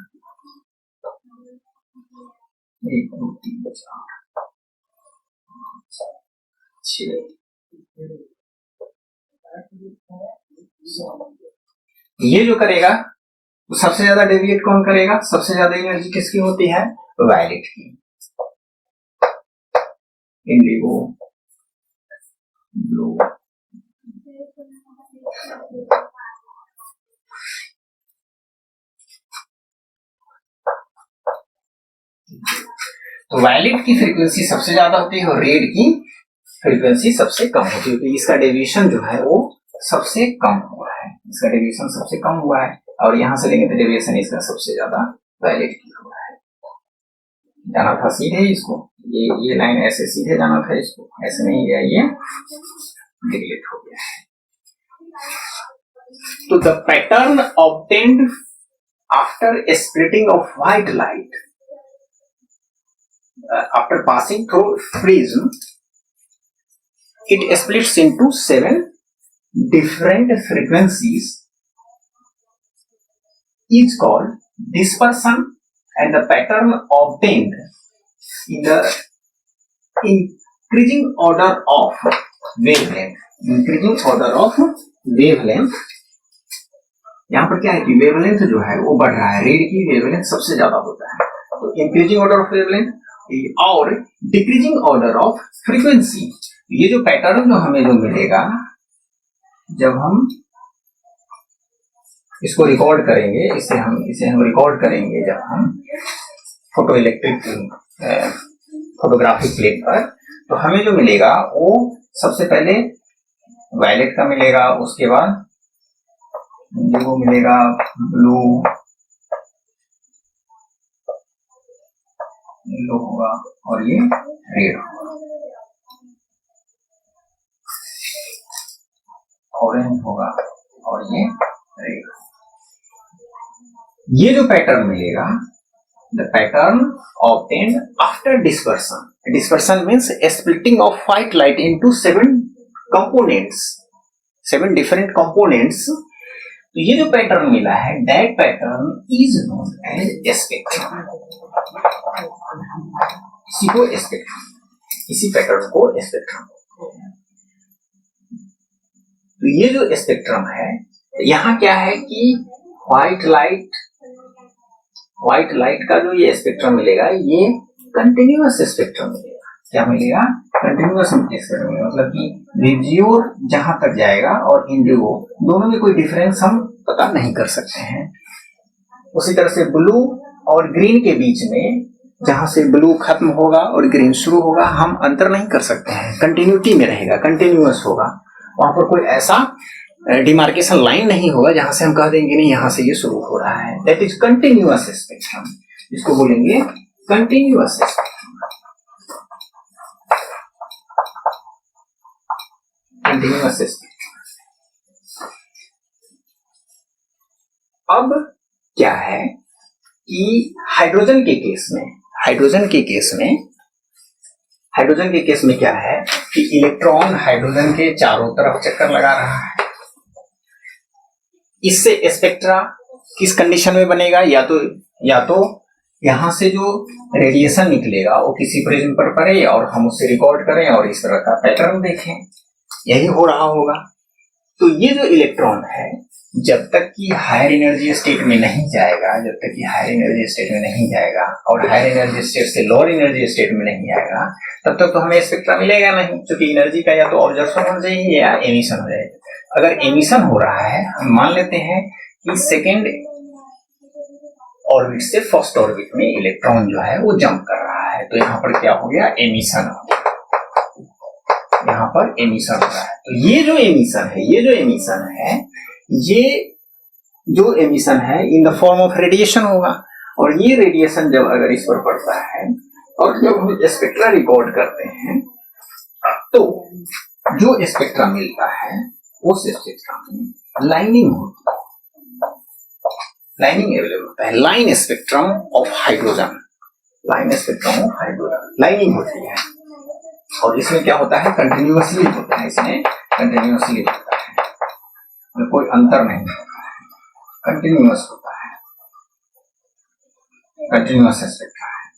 1 2 3 4 6। ये जो करेगा तो सबसे ज्यादा डेविएट कौन करेगा, सबसे ज्यादा एनर्जी किसकी होती है, वायलेट की, इंडिगो, ब्लू, तो वायलेट की फ्रीक्वेंसी सबसे ज्यादा होती है और रेड की फ्रीक्वेंसी सबसे कम होती है। तो इसका डेविएशन जो है वो सबसे कम हुआ है, इसका डेविएशन सबसे कम हुआ है। और यहां से लेंगे तो डेविएशन इसका सबसे ज्यादा वायलेट की हुआ है। जाना था सीधे इसको, ये लाइन ऐसे सीधे जाना था, इसको ऐसे नहीं गया, ये डिलीट हो गया है। तो the pattern obtained after splitting of white light after passing through prism, it splits into 7 different frequencies, is called dispersion, and the pattern obtained in the increasing order of wavelength, increasing order of wavelength। यहाँ पर क्या है कि wavelength जो है वो बढ़ रहा है, रेड की वेवलेंथ सबसे ज्यादा होता है, तो इंक्रीजिंग ऑर्डर ऑफ वेवलेंथ और डिक्रीजिंग ऑर्डर ऑफ फ्रीक्वेंसी। ये जो पैटर्न जो हमें जो मिलेगा जब हम इसको रिकॉर्ड करेंगे, इसे हम रिकॉर्ड करेंगे जब हम फोटो इलेक्ट्रिक फोटोग्राफिक प्लेट पर, तो हमें जो मिलेगा वो सबसे पहले वायलेट का मिलेगा, उसके बाद इंडिगो मिलेगा, ब्लू, येलो होगा और ये रेड होगा, ऑरेंज होगा और ये रेड। ये जो पैटर्न मिलेगा, the pattern obtained after dispersion. Dispersion means splitting of white light into 7 components, 7 different components. तो ये जो पैटर्न मिला है, that pattern is known as spectrum. इसी को स्पेक्ट्रम, इसी पैटर्न को स्पेक्ट्रम। तो ये जो स्पेक्ट्रम है, यहाँ क्या है कि व्हाइट लाइट का जो ये स्पेक्ट्रम मिलेगा, ये कंटिन्यूअस स्पेक्ट्रम मिलेगा। क्या मिलेगा, कंटिन्यूअस स्पेक्ट्रम मिलेगा, मतलब कि विजियोर जहां तक जाएगा और इंडिगो दोनों में कोई डिफरेंस हम पता नहीं कर सकते हैं। उसी तरह से ब्लू और ग्रीन के बीच में जहां से ब्लू खत्म होगा और ग्रीन शुरू होगा, हम अंतर नहीं कर सकते हैं, कंटिन्यूटी में रहेगा, कंटिन्यूअस होगा। वहां पर कोई ऐसा डिमार्केशन लाइन नहीं होगा जहां से हम कह देंगे नहीं यहां से ये शुरू हो रहा है। दैट इज कंटिन्यूअस स्पेक्ट्रम, इसको बोलेंगे कंटिन्यूअस स्पेक्ट्रम, कंटिन्यूअस स्पेक्ट्रम। अब क्या है कि हाइड्रोजन के केस में क्या है कि इलेक्ट्रॉन हाइड्रोजन के चारों तरफ चक्कर लगा रहा है। इससे स्पेक्ट्रा किस कंडीशन में बनेगा, या तो यहाँ से जो रेडिएशन निकलेगा वो किसी प्रिज्म पर पड़े और हम उसे रिकॉर्ड करें और इस तरह का पैटर्न देखें, यही हो रहा होगा। तो ये जो इलेक्ट्रॉन है जब तक कि हायर एनर्जी स्टेट में नहीं जाएगा, जब तक कि हायर एनर्जी स्टेट में नहीं जाएगा और हायर एनर्जी स्टेट से लोअर एनर्जी स्टेट में नहीं आएगा, तब तक तो हमें स्पेक्ट्रा मिलेगा नहीं, क्योंकि एनर्जी का या तो ऑब्जर्वेशन हो जाएगी या एमिशन हो जाएगा। अगर एमिशन हो रहा है, हम मान लेते हैं कि सेकेंड ऑर्बिट से फर्स्ट ऑर्बिट में इलेक्ट्रॉन जो है वो जंप कर रहा है, तो यहाँ पर क्या हो गया, एमिशन हो गया, यहाँ पर एमिशन हो रहा है। तो ये जो एमिशन है, ये जो एमिशन है इन द फॉर्म ऑफ रेडिएशन होगा, और ये रेडिएशन जब अगर इस पर पड़ता है और जब हम स्पेक्ट्रा रिकॉर्ड करते हैं तो जो स्पेक्ट्रा मिलता है उस स्पेक्ट्रा में लाइनिंग होती है, लाइनिंग अवेलेबल होता है, line spectrum of hydrogen, line spectrum of hydrogen lining होती है। और इसमें क्या होता है, कंटिन्यूअसली होता है, इसमें कंटिन्यूअसली होता है, कोई अंतर नहीं होता है, कंटिन्यूअस होता है, कंटिन्यूअस स्पेक्ट्रा है,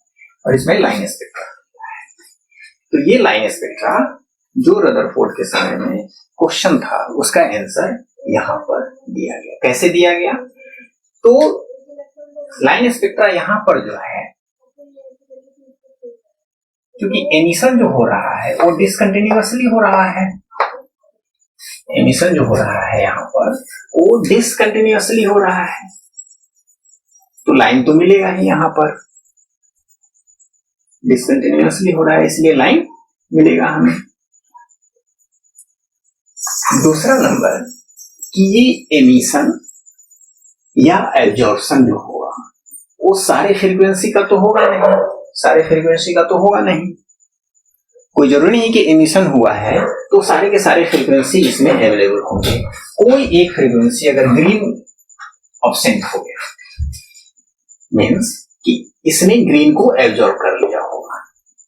और इसमें लाइन स्पेक्ट्रा होता है। तो ये लाइन स्पेक्ट्रा जो रदरफोर्ड के समय में क्वेश्चन था उसका आंसर यहाँ पर दिया गया। कैसे दिया गया, तो लाइन स्पेक्ट्रा यहाँ पर जो है, क्योंकि एमिशन जो हो रहा है वो डिसकंटिन्यूअसली हो रहा है, एमिशन जो हो रहा है यहाँ पर वो डिसकंटिन्यूअसली हो रहा है, तो लाइन तो मिलेगा ही, यहाँ पर डिसकंटिन्यूअसली हो रहा है इसलिए लाइन मिलेगा हमें। दूसरा नंबर कि ये एमिशन या एब्जॉर्प्शन जो होगा वो सारे फ्रीक्वेंसी का तो होगा नहीं, सारे फ्रीक्वेंसी का तो होगा नहीं, कोई जरूरी नहीं कि एमिशन हुआ है तो सारे के सारे फ्रीक्वेंसी इसमें अवेलेबल होंगे। कोई एक फ्रीक्वेंसी अगर ग्रीन ऑब्सेंट हो गया मीन्स कि इसने ग्रीन को एब्जॉर्ब कर लिया होगा,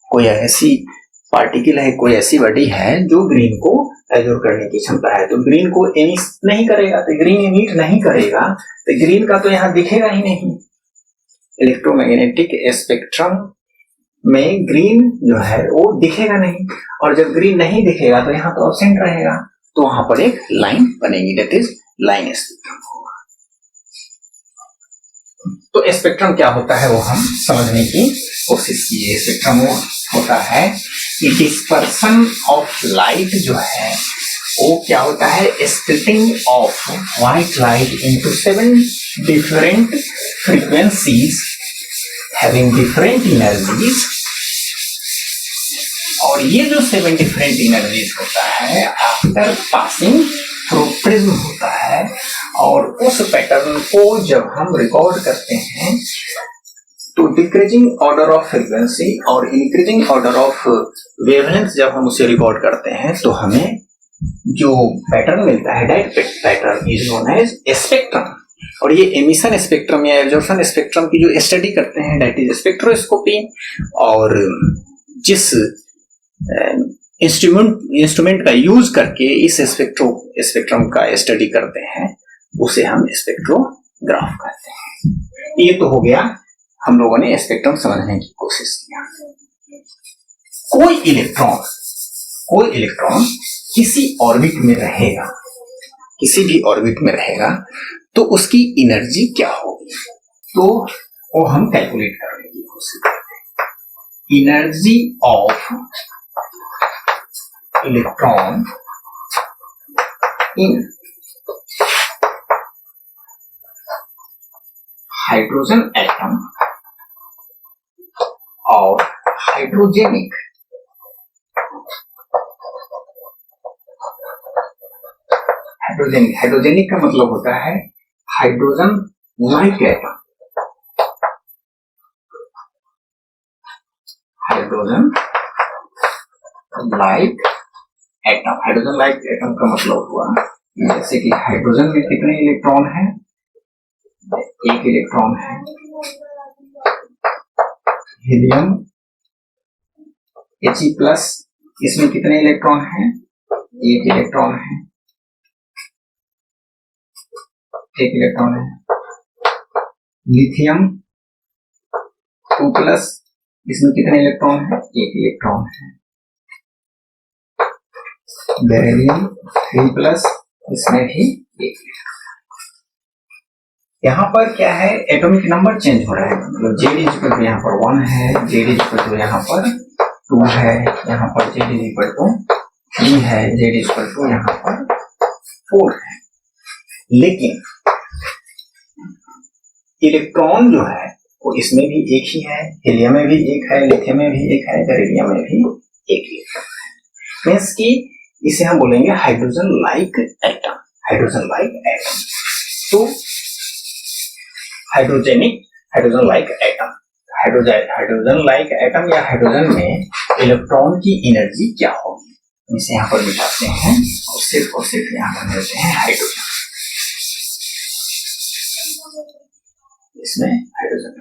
कोई ऐसी पार्टिकल है, कोई ऐसी बॉडी है जो ग्रीन को एब्जॉर्ब करने की क्षमता है, तो ग्रीन को एमिट नहीं करेगा, तो ग्रीन एमिट नहीं करेगा तो ग्रीन का तो यहाँ दिखेगा ही नहीं। इलेक्ट्रोमैग्नेटिक स्पेक्ट्रम में ग्रीन जो है वो दिखेगा नहीं, और जब ग्रीन नहीं दिखेगा तो यहाँ तो एब्सेंट रहेगा, तो वहां पर एक लाइन बनेगी, दैट इज लाइन स्पेक्ट्रम होगा। तो स्पेक्ट्रम क्या होता है वो हम समझने की कोशिश कीजिए। स्पेक्ट्रम वो होता है कि डिस्पर्सन ऑफ लाइट जो है वो क्या होता है, splitting of white light into 7 different frequencies having different energies, और ये जो 7 डिफरेंट एनर्जीज होता है आफ्टर पासिंग थ्रू प्रिज्म होता है, और उस पैटर्न को जब हम रिकॉर्ड करते हैं तो डिक्रीजिंग ऑर्डर ऑफ फ्रीक्वेंसी और इंक्रीजिंग ऑर्डर ऑफ वेवलेंथ जब हम उसे रिकॉर्ड करते हैं तो हमें जो पैटर्न मिलता है that pattern is known as spectrum. और ये एमिशन स्पेक्ट्रम या एब्जॉर्प्शन स्पेक्ट्रम की जो स्टडी करते हैं दैट इज स्पेक्ट्रोस्कोपी, और जिस इंस्ट्रूमेंट का यूज करके इस स्पेक्ट्रम का स्टडी करते हैं उसे हम स्पेक्ट्रोग्राफ कहते हैं। ये तो हो गया, हम लोगों ने स्पेक्ट्रम समझने की कोशिश किया। कोई इलेक्ट्रॉन किसी ऑर्बिट में रहेगा, किसी भी ऑर्बिट में रहेगा तो उसकी एनर्जी क्या होगी, तो वो हम कैलकुलेट करने की कोशिश करते हैं। Energy of electron in hydrogen atom और हाइड्रोजेनिक हाइड्रोजेनिक का मतलब होता है hydrogen like atom, hydrogen like atom. Hydrogen like atom का मतलब हुआ जैसे कि हाइड्रोजन में कितने इलेक्ट्रॉन हैं, एक इलेक्ट्रॉन है, हीलियम He+, इसमें कितने इलेक्ट्रॉन हैं, एक इलेक्ट्रॉन है, एक इलेक्ट्रॉन है, लिथियम 2 प्लस, इसमें कितने इलेक्ट्रॉन है? 1 इलेक्ट्रॉन है। बेरिलियम 3 प्लस, इसमें भी 1 इलेक्ट्रॉन। यहाँ पर क्या है, एटॉमिक नंबर चेंज हो रहा है, मतलब Z इक्वल टू यहाँ पर 1 है, Z इक्वल टू यहाँ पर 2 है, यहाँ पर Z इक्वल टू 3 है, Z इक्वल टू यहाँ पर 4 है। लेकिन इलेक्ट्रॉन जो है वो इसमें भी एक ही है, हीलियम में भी एक है, लिथियम में भी एक है, बेरिलियम में भी एक इलेक्ट्रॉन है। मींस कि इसे हम बोलेंगे hydrogen like atom, hydrogen like atom. तो hydrogen like atom, hydrogen like atom या हाइड्रोजन में इलेक्ट्रॉन की एनर्जी क्या होगी, इसे यहाँ पर बिठाते हैं और सिर्फ यहाँ पर मिलते हैं हाइड्रोजन। इसमें hydrogen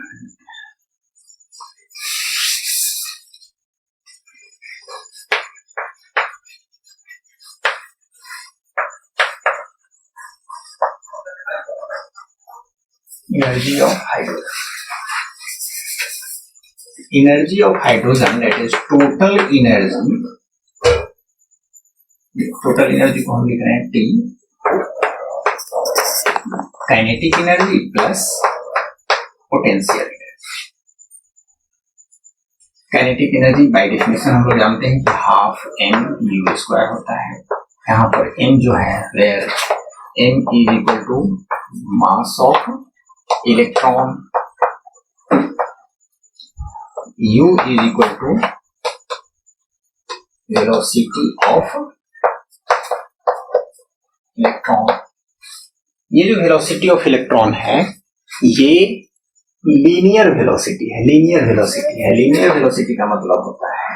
energy of hydrogen, energy of hydrogen that is total energy, total energy को हम लिख रहे हैं T, kinetic energy plus potential energy. Kinetic energy by definition हम लोग जानते हैं कि हाफ m² होता है। यहाँ पर m जो है where m is equal to mass of electron, u is equal to velocity of electron. ये जो वेलोसिटी ऑफ इलेक्ट्रॉन है ये लीनियर वेलोसिटी है, लीनियर वेलोसिटी है। लीनियर वेलोसिटी का मतलब होता है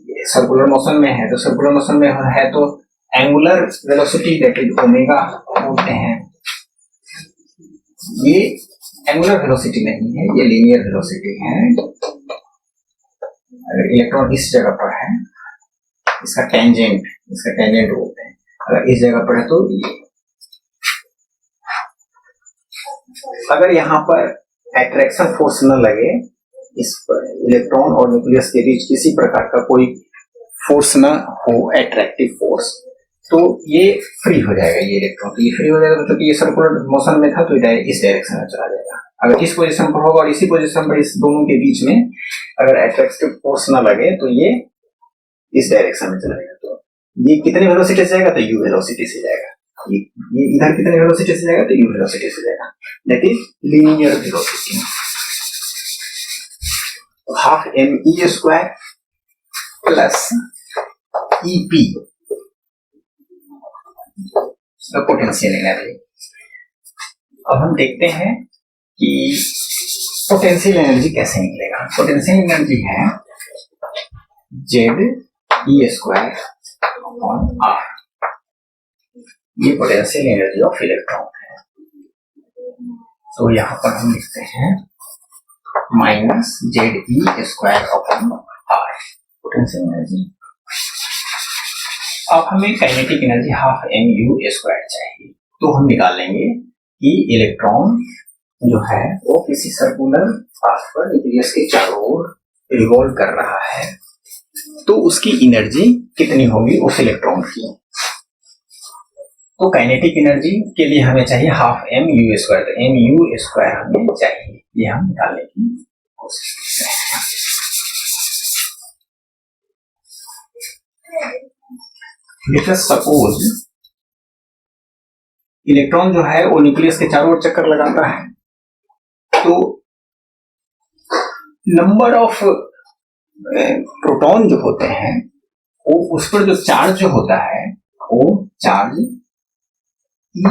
ये सर्कुलर मोशन में है, तो सर्कुलर मोशन में है तो angular velocity that is omega बोलते हैं। ये एंगुलर वेलोसिटी नहीं है, ये लीनियर वेलोसिटी है। अगर इलेक्ट्रॉन इस जगह पर है, इसका टेंजेंट बोलते हैं, अगर इस जगह पर है तो ये, अगर यहाँ पर अट्रैक्शन फोर्स न लगे, इस पर इलेक्ट्रॉन और न्यूक्लियस के बीच किसी प्रकार का कोई फोर्स न हो, एट्रैक्टिव फोर्स, तो ये फ्री हो जाएगा, ये इलेक्ट्रॉन तो ये फ्री हो जाएगा। तो क्योंकि ये सर्कुलर मोशन में था तो इस डायरेक्शन में चला जाएगा। अगर इस पोजीशन पर होगा और इसी पोजीशन पर, इस दोनों के बीच में अगर एट्रैक्टिव फोर्स ना लगे तो ये इस डायरेक्शन में चला जाएगा। तो ये कितने वेलोसिटी से जाएगा? तो u वेलोसिटी से जाएगा। ये इधर कितने वेलोसिटी से जाएगा? तो u वेलोसिटी से जाएगा, that is linear velocity. Half m² plus EP potential energy. अब हम देखते हैं कि पोटेंशियल एनर्जी कैसे निकलेगा। पोटेंशियल एनर्जी है ZE² अपॉन R, ये पोटेंशियल एनर्जी ऑफ इलेक्ट्रॉन है। तो यहाँ पर हम लिखते हैं minus ZE² upon R potential energy. अब हमें काइनेटिक एनर्जी हाफ mu² चाहिए, तो हम निकालेंगे कि इलेक्ट्रॉन जो है वो किसी सर्कुलर पाथ पर न्यूक्लियस के चारों ओर रिवॉल्व कर रहा है, तो उसकी एनर्जी कितनी होगी उस इलेक्ट्रॉन की। तो काइनेटिक एनर्जी के लिए हमें चाहिए हाफ mu², तो mu² हमें चाहिए, ये हम निकालने की कोशिश कर रहे हैं। लेट्स सपोज इलेक्ट्रॉन जो है वो न्यूक्लियस के चारों ओर चक्कर लगाता है, तो नंबर ऑफ प्रोटॉन जो होते हैं वो उस पर जो चार्ज जो होता है वो चार्ज E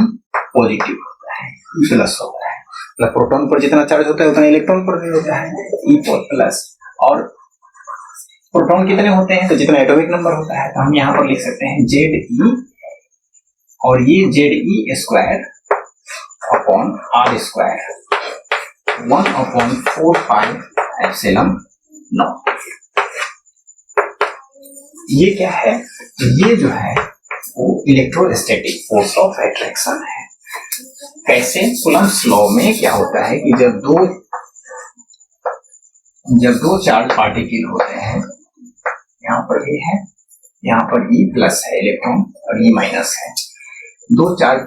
पॉजिटिव होता है, E प्लस होता है। मतलब प्रोटॉन पर जितना चार्ज होता है उतना इलेक्ट्रॉन पर भी होता है, E प्लस। और प्रोटॉन कितने होते हैं? तो जितना एटॉमिक नंबर होता है, तो हम यहाँ पर लिख सकते हैं ZE, और ये ZE² अपॉन R², 1/4πε0। ये क्या है? ये जो है वो इलेक्ट्रोस्टैटिक फोर्स ऑफ अट्रैक्शन है। कैसे? कूलम्ब्स लॉ में क्या होता है कि जब दो जब दो चार्ज पार्टिकल होते हैं, यहाँ पर भी है, यहाँ पर E प्लस है इलेक्ट्रॉन और E माइनस है, दो चार्ज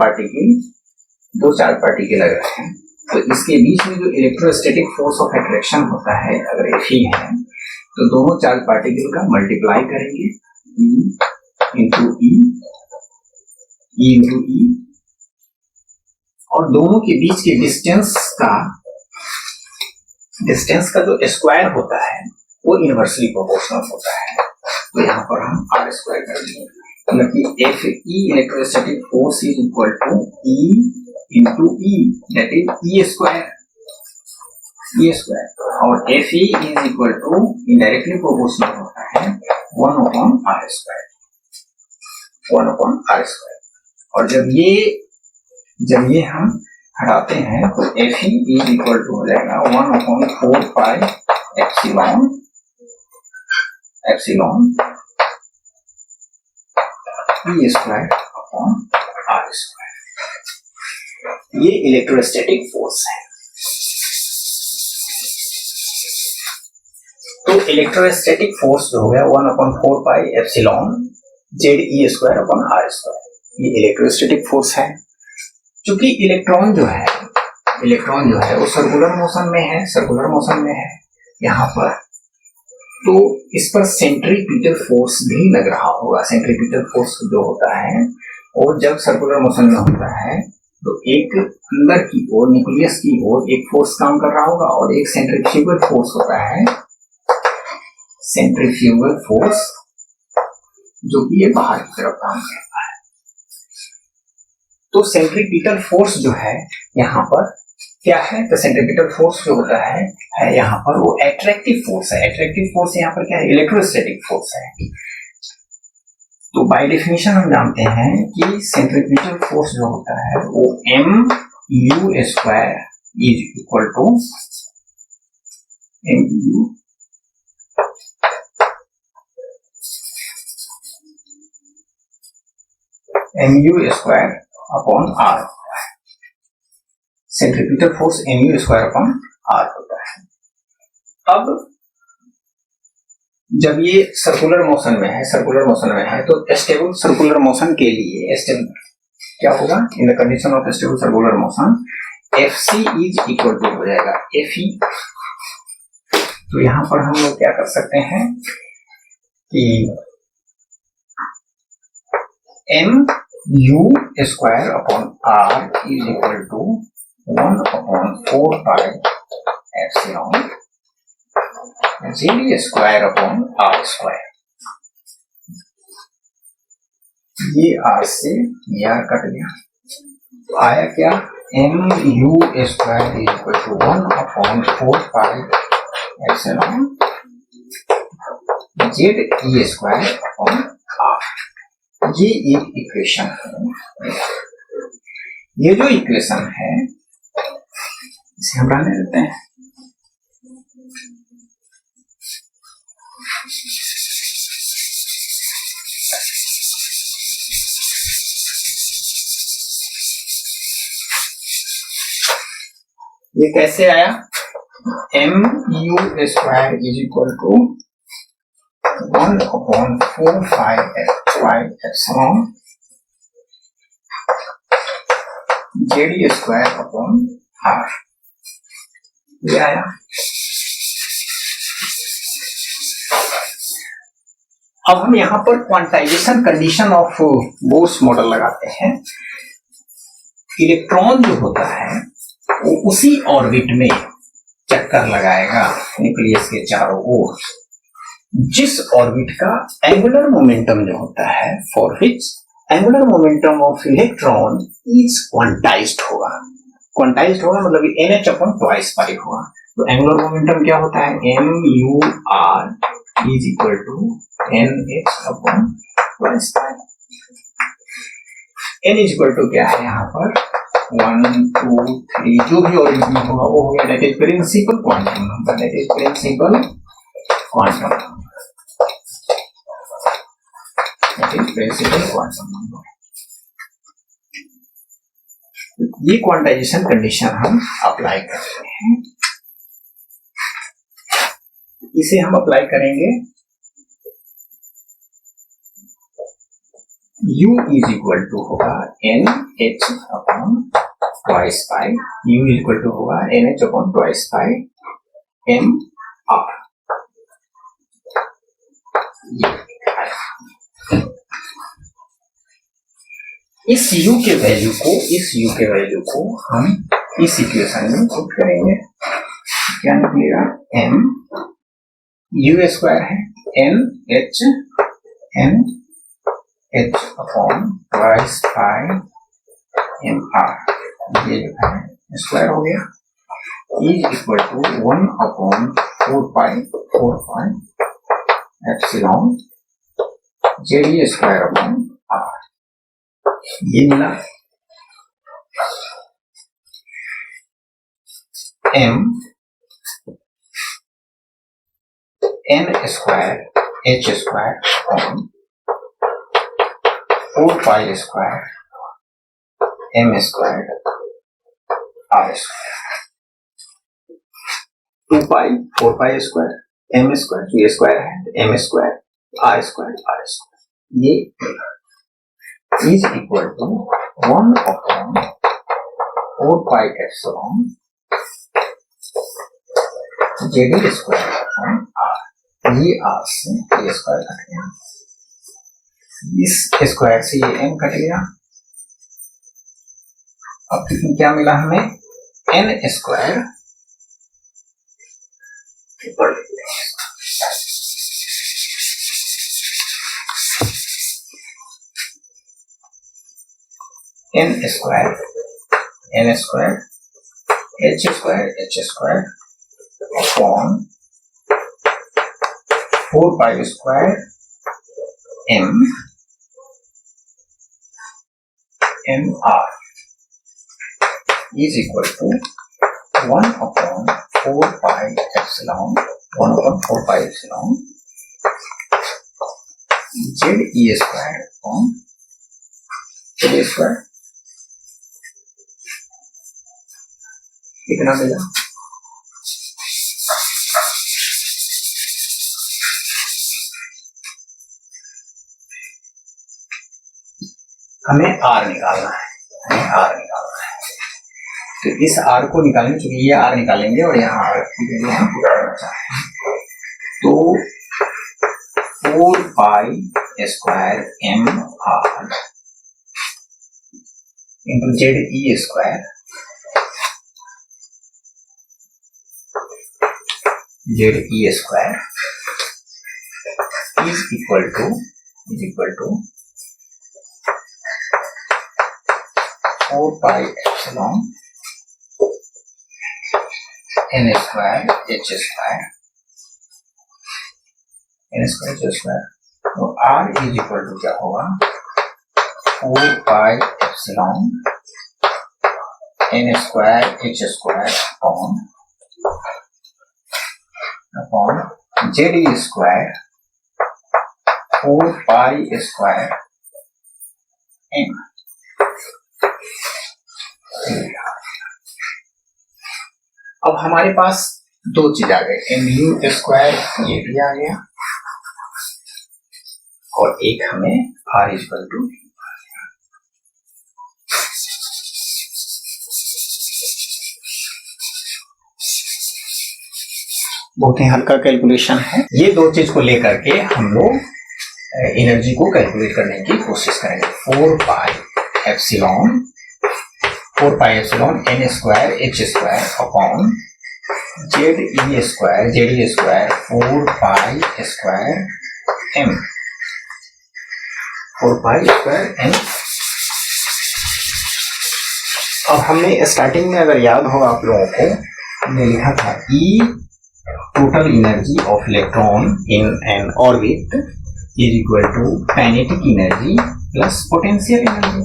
पार्टिकल अगर हैं तो इसके बीच में जो इलेक्ट्रोस्टैटिक फोर्स ऑफ अट्रैक्शन होता है अगर Fe है तो दोनों चार्ज पार्टिकल का मल्टीप्लाई करेंगे E into E into E और दोनों के बीच के डिस्टेंस का जो स्क्वायर होता है वो इनवर्सली प्रोपोर्शनल होता है। तो यहाँ पर हम आर स्क्वायर कर देंगे, मतलब कि F e electrostatic force is equal to e into e, that is e square, और F e is equal to indirectly proportional होता है 1 अपॉन आर स्क्वायर, और जब ये हम हटाते हैं तो F e is equal to हो जाएगा 1 upon 4 pi epsilon e square upon r square. ये इलेक्ट्रोस्टैटिक फोर्स है। तो इलेक्ट्रोस्टैटिक फोर्स जो हो गया 1 upon 4 pi epsilon Z e square upon r square, ये इलेक्ट्रोस्टैटिक फोर्स है। क्योंकि इलेक्ट्रॉन जो है वो सर्कुलर मोशन में है यहाँ पर, तो इस पर सेंट्रीपिटल फोर्स भी लग रहा होगा। सेंट्रीपिटल फोर्स जो होता है और जब सर्कुलर मोशन में होता है तो एक अंदर की ओर, न्यूक्लियस की ओर एक फोर्स काम कर रहा होगा और एक सेंट्रीफ्यूगल फोर्स होता है, सेंट्रीफ्यूगल फोर्स जो कि ये बाहर की तरफ काम करता है। तो सेंट्रीपिटल फोर्स जो है यहाँ पर क्या है, तो सेंट्रीपिटल फोर्स जो होता है यहाँ पर वो एट्रैक्टिव फोर्स है। एट्रैक्टिव फोर्स यहाँ पर क्या है, इलेक्ट्रोस्टैटिक फोर्स है। तो बाय डेफिनेशन हम जानते हैं कि सेंट्रीपिटल फोर्स जो होता है वो m u square is equal to m u square upon r. Centripetal force mu square upon r होता है। अब जब ये सर्कुलर मोशन में है तो स्टेबल सर्कुलर मोशन के लिए क्या होगा, in the condition of stable circular motion Fc is equal to हो जाएगा Fe। तो यहां पर हम लोग क्या कर सकते हैं कि m u square upon r is equal to 1 upon 4 pi epsilon Z square upon r square. ये आर से ये आर कट गया, तो आया क्या, m u square is equal to 1 upon 4 pi epsilon Z e square upon r. ये एक equation है। ये जो इक्वेशन है इसे हम रहने देते हैं। ये कैसे आया, m u square is equal to 1 upon 4 pi epsilon Z square upon r, ये आया। अब हम यहाँ पर quantization condition of Bohr's model लगाते हैं। इलेक्ट्रॉन जो होता है वो उसी ऑर्बिट में चक्कर लगाएगा न्यूक्लियस के चारों ओर, जिस ऑर्बिट का एंगुलर मोमेंटम जो होता है, for which angular momentum of electron is quantized होगा। क्वांटाइज्ड होगा मतलब NH अपॉन ट्वाइस पाई होगा। तो एंगुलर मोमेंटम क्या होता है, MUR is equal to NH upon twice pi. N is equal to क्या है यहाँ पर 1 2 3 जो भी ऑर्बिट में होगा वो हो गया, that is principal quantum number, that is principal quantum number. ये क्वांटाइजेशन कंडीशन हम अप्लाई करते हैं। इसे हम अप्लाई करेंगे, U इज इक्वल टू होगा NH upon twice pi, U is equal to होगा NH upon twice pi MR। इस U के वैल्यू को हम इस इक्वेशन में पुट करेंगे, क्या निकलेगा, M U स्क्वायर है NH upon twice pi MR, ये जो है स्क्वायर हो गया, is equal to 1 upon 4 pi epsilon JD square upon R, ये मिला। M N square H square upon 4 pi square M square R square, 2 pi 4 pi square M square, ये square है M square R square, ये is equal to 1 upon 4 pi epsilon JD square upon R, ये R से ये square cut गया, इस square से ये M कट गया। अब क्या मिला हमें, N square N square H square upon 4 pi square MR is equal to 1 upon 4 pi epsilon ZE square upon ZE square, कितना मिला, हमें R निकालना है, तो इस R को निकालेंगे, चूंकि ये R निकालेंगे और यहाँ R की वैल्यू हम पूरा करना चाहते हैं, तो 4 pi square MR into ZE square is equal to 4 pi epsilon N square H square, तो R इज इक्वल टू क्या होगा, 4 pi epsilon N square H square upon ZE square 4 pi square M। अब हमारे पास दो चीज आ गए, MU square ये भी आ गया और एक हमें R इक्वल टू, बहुत ही हल्का कैलकुलेशन है। ये दो चीज को लेकर के हम लोग एनर्जी को कैलकुलेट करने की कोशिश करेंगे। 4 pi epsilon N square H square upon ZE square 4 pi square M, 4 pi square M। अब हमने स्टार्टिंग में अगर याद होगा आप लोगों को, हमने लिखा था E total energy of electron in n orbit is equal to kinetic energy plus potential energy.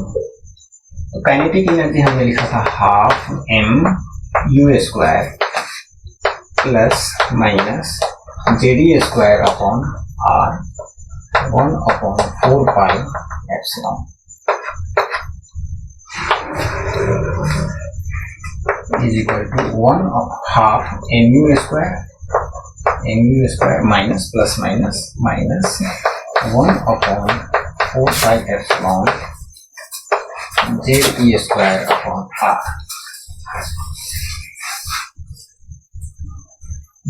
तो काइनेटिक एनर्जी हमने लिखा था half MU square plus minus ZE square upon R 1 upon 4 pi epsilon is equal to 1 half MU square mu square minus plus minus minus 1/4 pi epsilon ZE square upon R।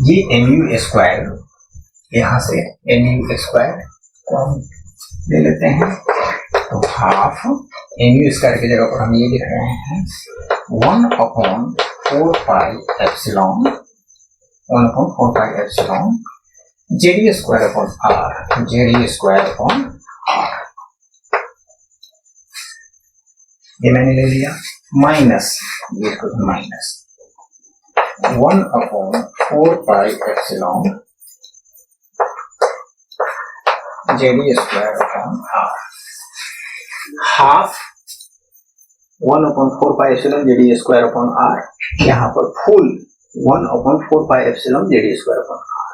ये mu square, यहाँ से mu square को हम ले लेते हैं, तो half mu square की जगह पर हम ये लिख रहे हैं 1/4 पाई epsilon ZE square upon R, ZE square upon R। ये मैंने ले लिया, माइनस ये माइनस 1/4 पाई epsilon ZE square upon R, half 1/4 पाई epsilon ZE square upon R, यहाँ पर फुल 1/4 पाई epsilon ZE square upon R।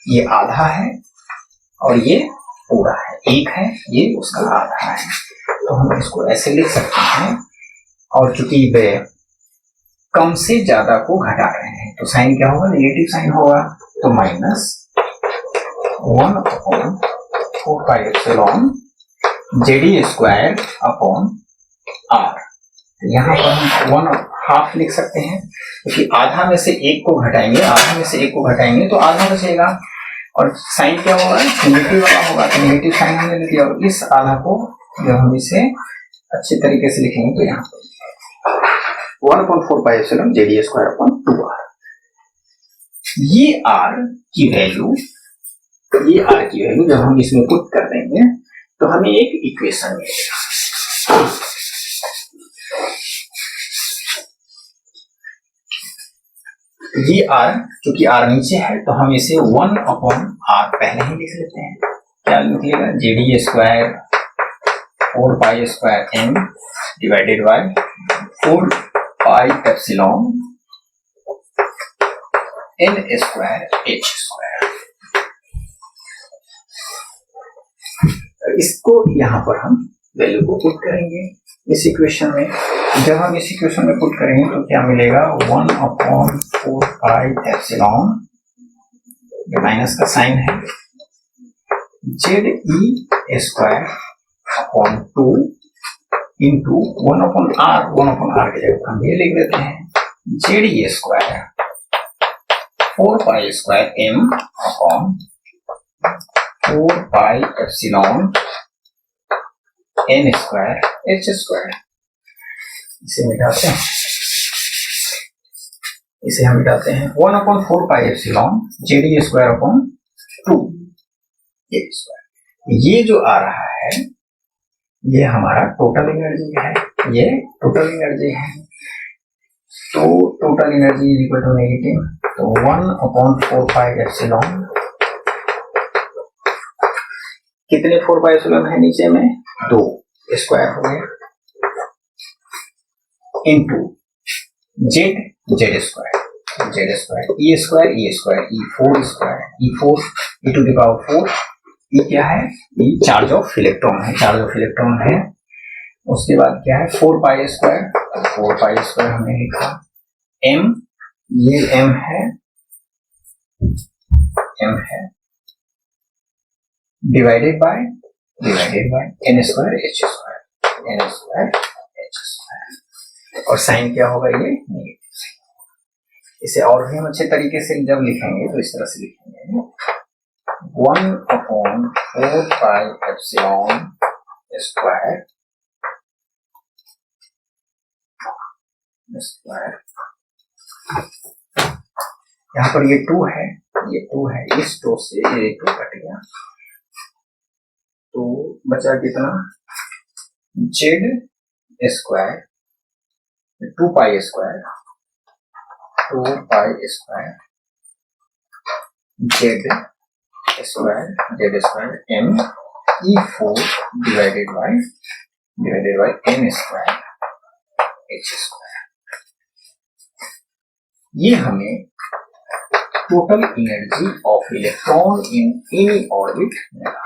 ये आधा है और ये पूरा है, एक है, ये उसका आधा है, तो हम इसको ऐसे लिख सकते हैं। और चूंकि वे कम से ज्यादा को घटा रहे हैं तो साइन क्या होगा, नेगेटिव साइन होगा, तो माइनस 1/4 पाई epsilon ZE square upon R। यहाँ पर हम 1/2 लिख सकते हैं, क्योंकि आधा में से एक को घटाएंगे, आधा में से एक को घटाएंगे तो आधा बचेगा, और साइन क्या होगा, नेगेटिव वाला होगा, तो नेगेटिव साइन हमने लिख दिया। और इस आधा को जब हम इसे अच्छे तरीके से लिखेंगे तो यहाँ पर 1/4 पाई epsilon ZE square upon 2R। ये R की वैल्यू जब हम इसमें पुट कर देंगे तो हमें एक इक्वेशन मिलेगा। ये R, क्योंकि R नीचे है तो हम इसे 1/R पहले ही लिख लेते हैं। क्या निकलेगा, ZE square 4 pi square M divided by 4 pi epsilon N square H square. इसको यहाँ पर हम वैल्यू को पुट करेंगे इस इक्वेशन में। जब हम इस इक्वेशन में पुट करेंगे तो क्या मिलेगा, 1/4 पाई एप्सिलॉन, ये माइनस का साइन है, ZE square upon 2 into 1/R की जगह हम ये लिख देते हैं ZE square 4 pi square M upon 4 pi epsilon N square H square. इसे मिटाते हैं, इसे हम मिटाते हैं 1/4 पाई एप्सिलॉन ZE स्क्वायर अपॉन 2 ये स्क्वायर। ये जो आ रहा है ये हमारा टोटल एनर्जी है, ये टोटल एनर्जी है, तो total energy is equal to negative, तो 1/4 पाई एप्सिलॉन, कितने 4 पाई एप्सिलॉन है नीचे में, 2 स्क्वायर हो गया, into Z square E square E4 square E to the power 4, ये क्या है, ये चार्ज ऑफ इलेक्ट्रॉन है, उसके बाद क्या है 4 पाई स्क्वायर हमने लिखा, M, ये M है divided by N square H square, और साइन क्या होगा, ये नेगेटिव साइन। इसे और भी हम अच्छे तरीके से जब लिखेंगे तो इस तरह से लिखेंगे 1/4 पाई एप्सिलॉन स्क्वायर यहाँ पर ये 2 है, इस 2 से ये 2 कट गया, तो बचा कितना, Z square 2 pi square Z square M E4 divided by N square H square. ये हमें total energy of electron in any orbit मिला,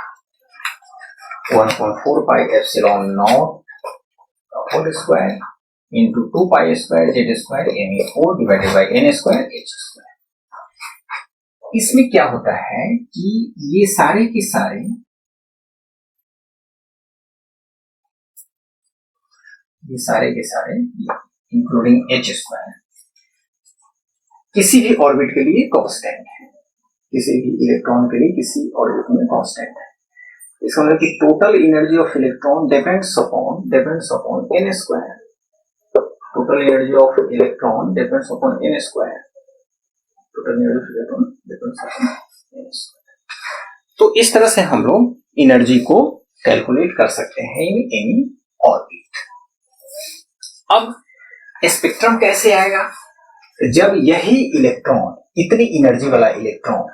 1/4 पाई epsilon nought whole square into 2 pi square Z square ME4 divided by N square H square. इसमें क्या होता है कि ये सारे के सारे इंक्लूडिंग एच स्क्वायर किसी भी ऑर्बिट के लिए कांस्टेंट है, किसी भी इलेक्ट्रॉन के लिए किसी ऑर्बिट में कांस्टेंट है। इसका मतलब कि total energy of electron depends upon n square. Total energy of electron depends upon n square. Total energy of electron depends upon n square. तो इस तरह से हम लोग एनर्जी को कैलकुलेट कर सकते हैं इन एनी ऑर्बिट। अब स्पेक्ट्रम कैसे आएगा? जब यही इलेक्ट्रॉन, इतनी एनर्जी वाला इलेक्ट्रॉन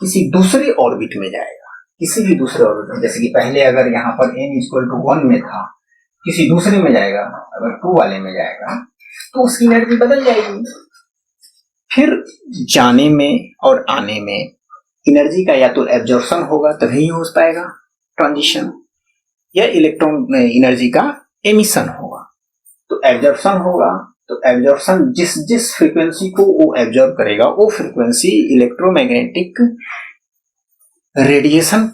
किसी दूसरे ऑर्बिट में जाएगा, किसी भी दूसरे ऑर्बिट में, जैसे कि पहले अगर यहाँ पर n = 1 में था, किसी दूसरे में जाएगा, अगर 2 वाले में जाएगा तो उसकी एनर्जी बदल जाएगी। फिर जाने में और आने में एनर्जी का या तो एब्जॉर्प्शन होगा तभी हो पाएगा ट्रांजिशन, या इलेक्ट्रॉन एनर्जी का एमिशन होगा। तो एब्जॉर्प्शन होगा, तो एब्जॉर्प्शन जिस फ्रीक्वेंसी को वो एब्जॉर्ब करेगा वो फ्रीक्वेंसी इलेक्ट्रोमैग्नेटिक रेडिएशन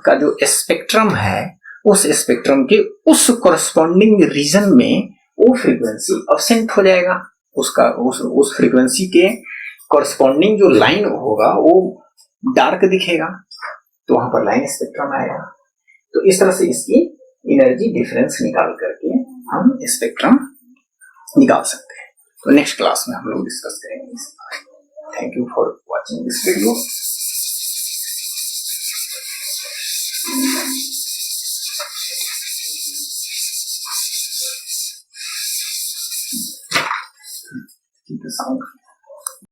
का जो स्पेक्ट्रम है, उस स्पेक्ट्रम के उस कॉरस्पॉन्डिंग रीजन में वो फ्रीक्वेंसी अब्सेंट हो जाएगा। उसका उस फ्रीक्वेंसी के कॉरस्पॉन्डिंग जो लाइन होगा वो डार्क दिखेगा, तो वहां पर लाइन स्पेक्ट्रम आएगा। तो इस तरह से इसकी एनर्जी डिफरेंस निकाल करके हम स्पेक्ट्रम निकाल सकते हैं। तो नेक्स्ट क्लास में हम लोग डिस्कस करेंगे। Thank you for watching this video. Keep the sound.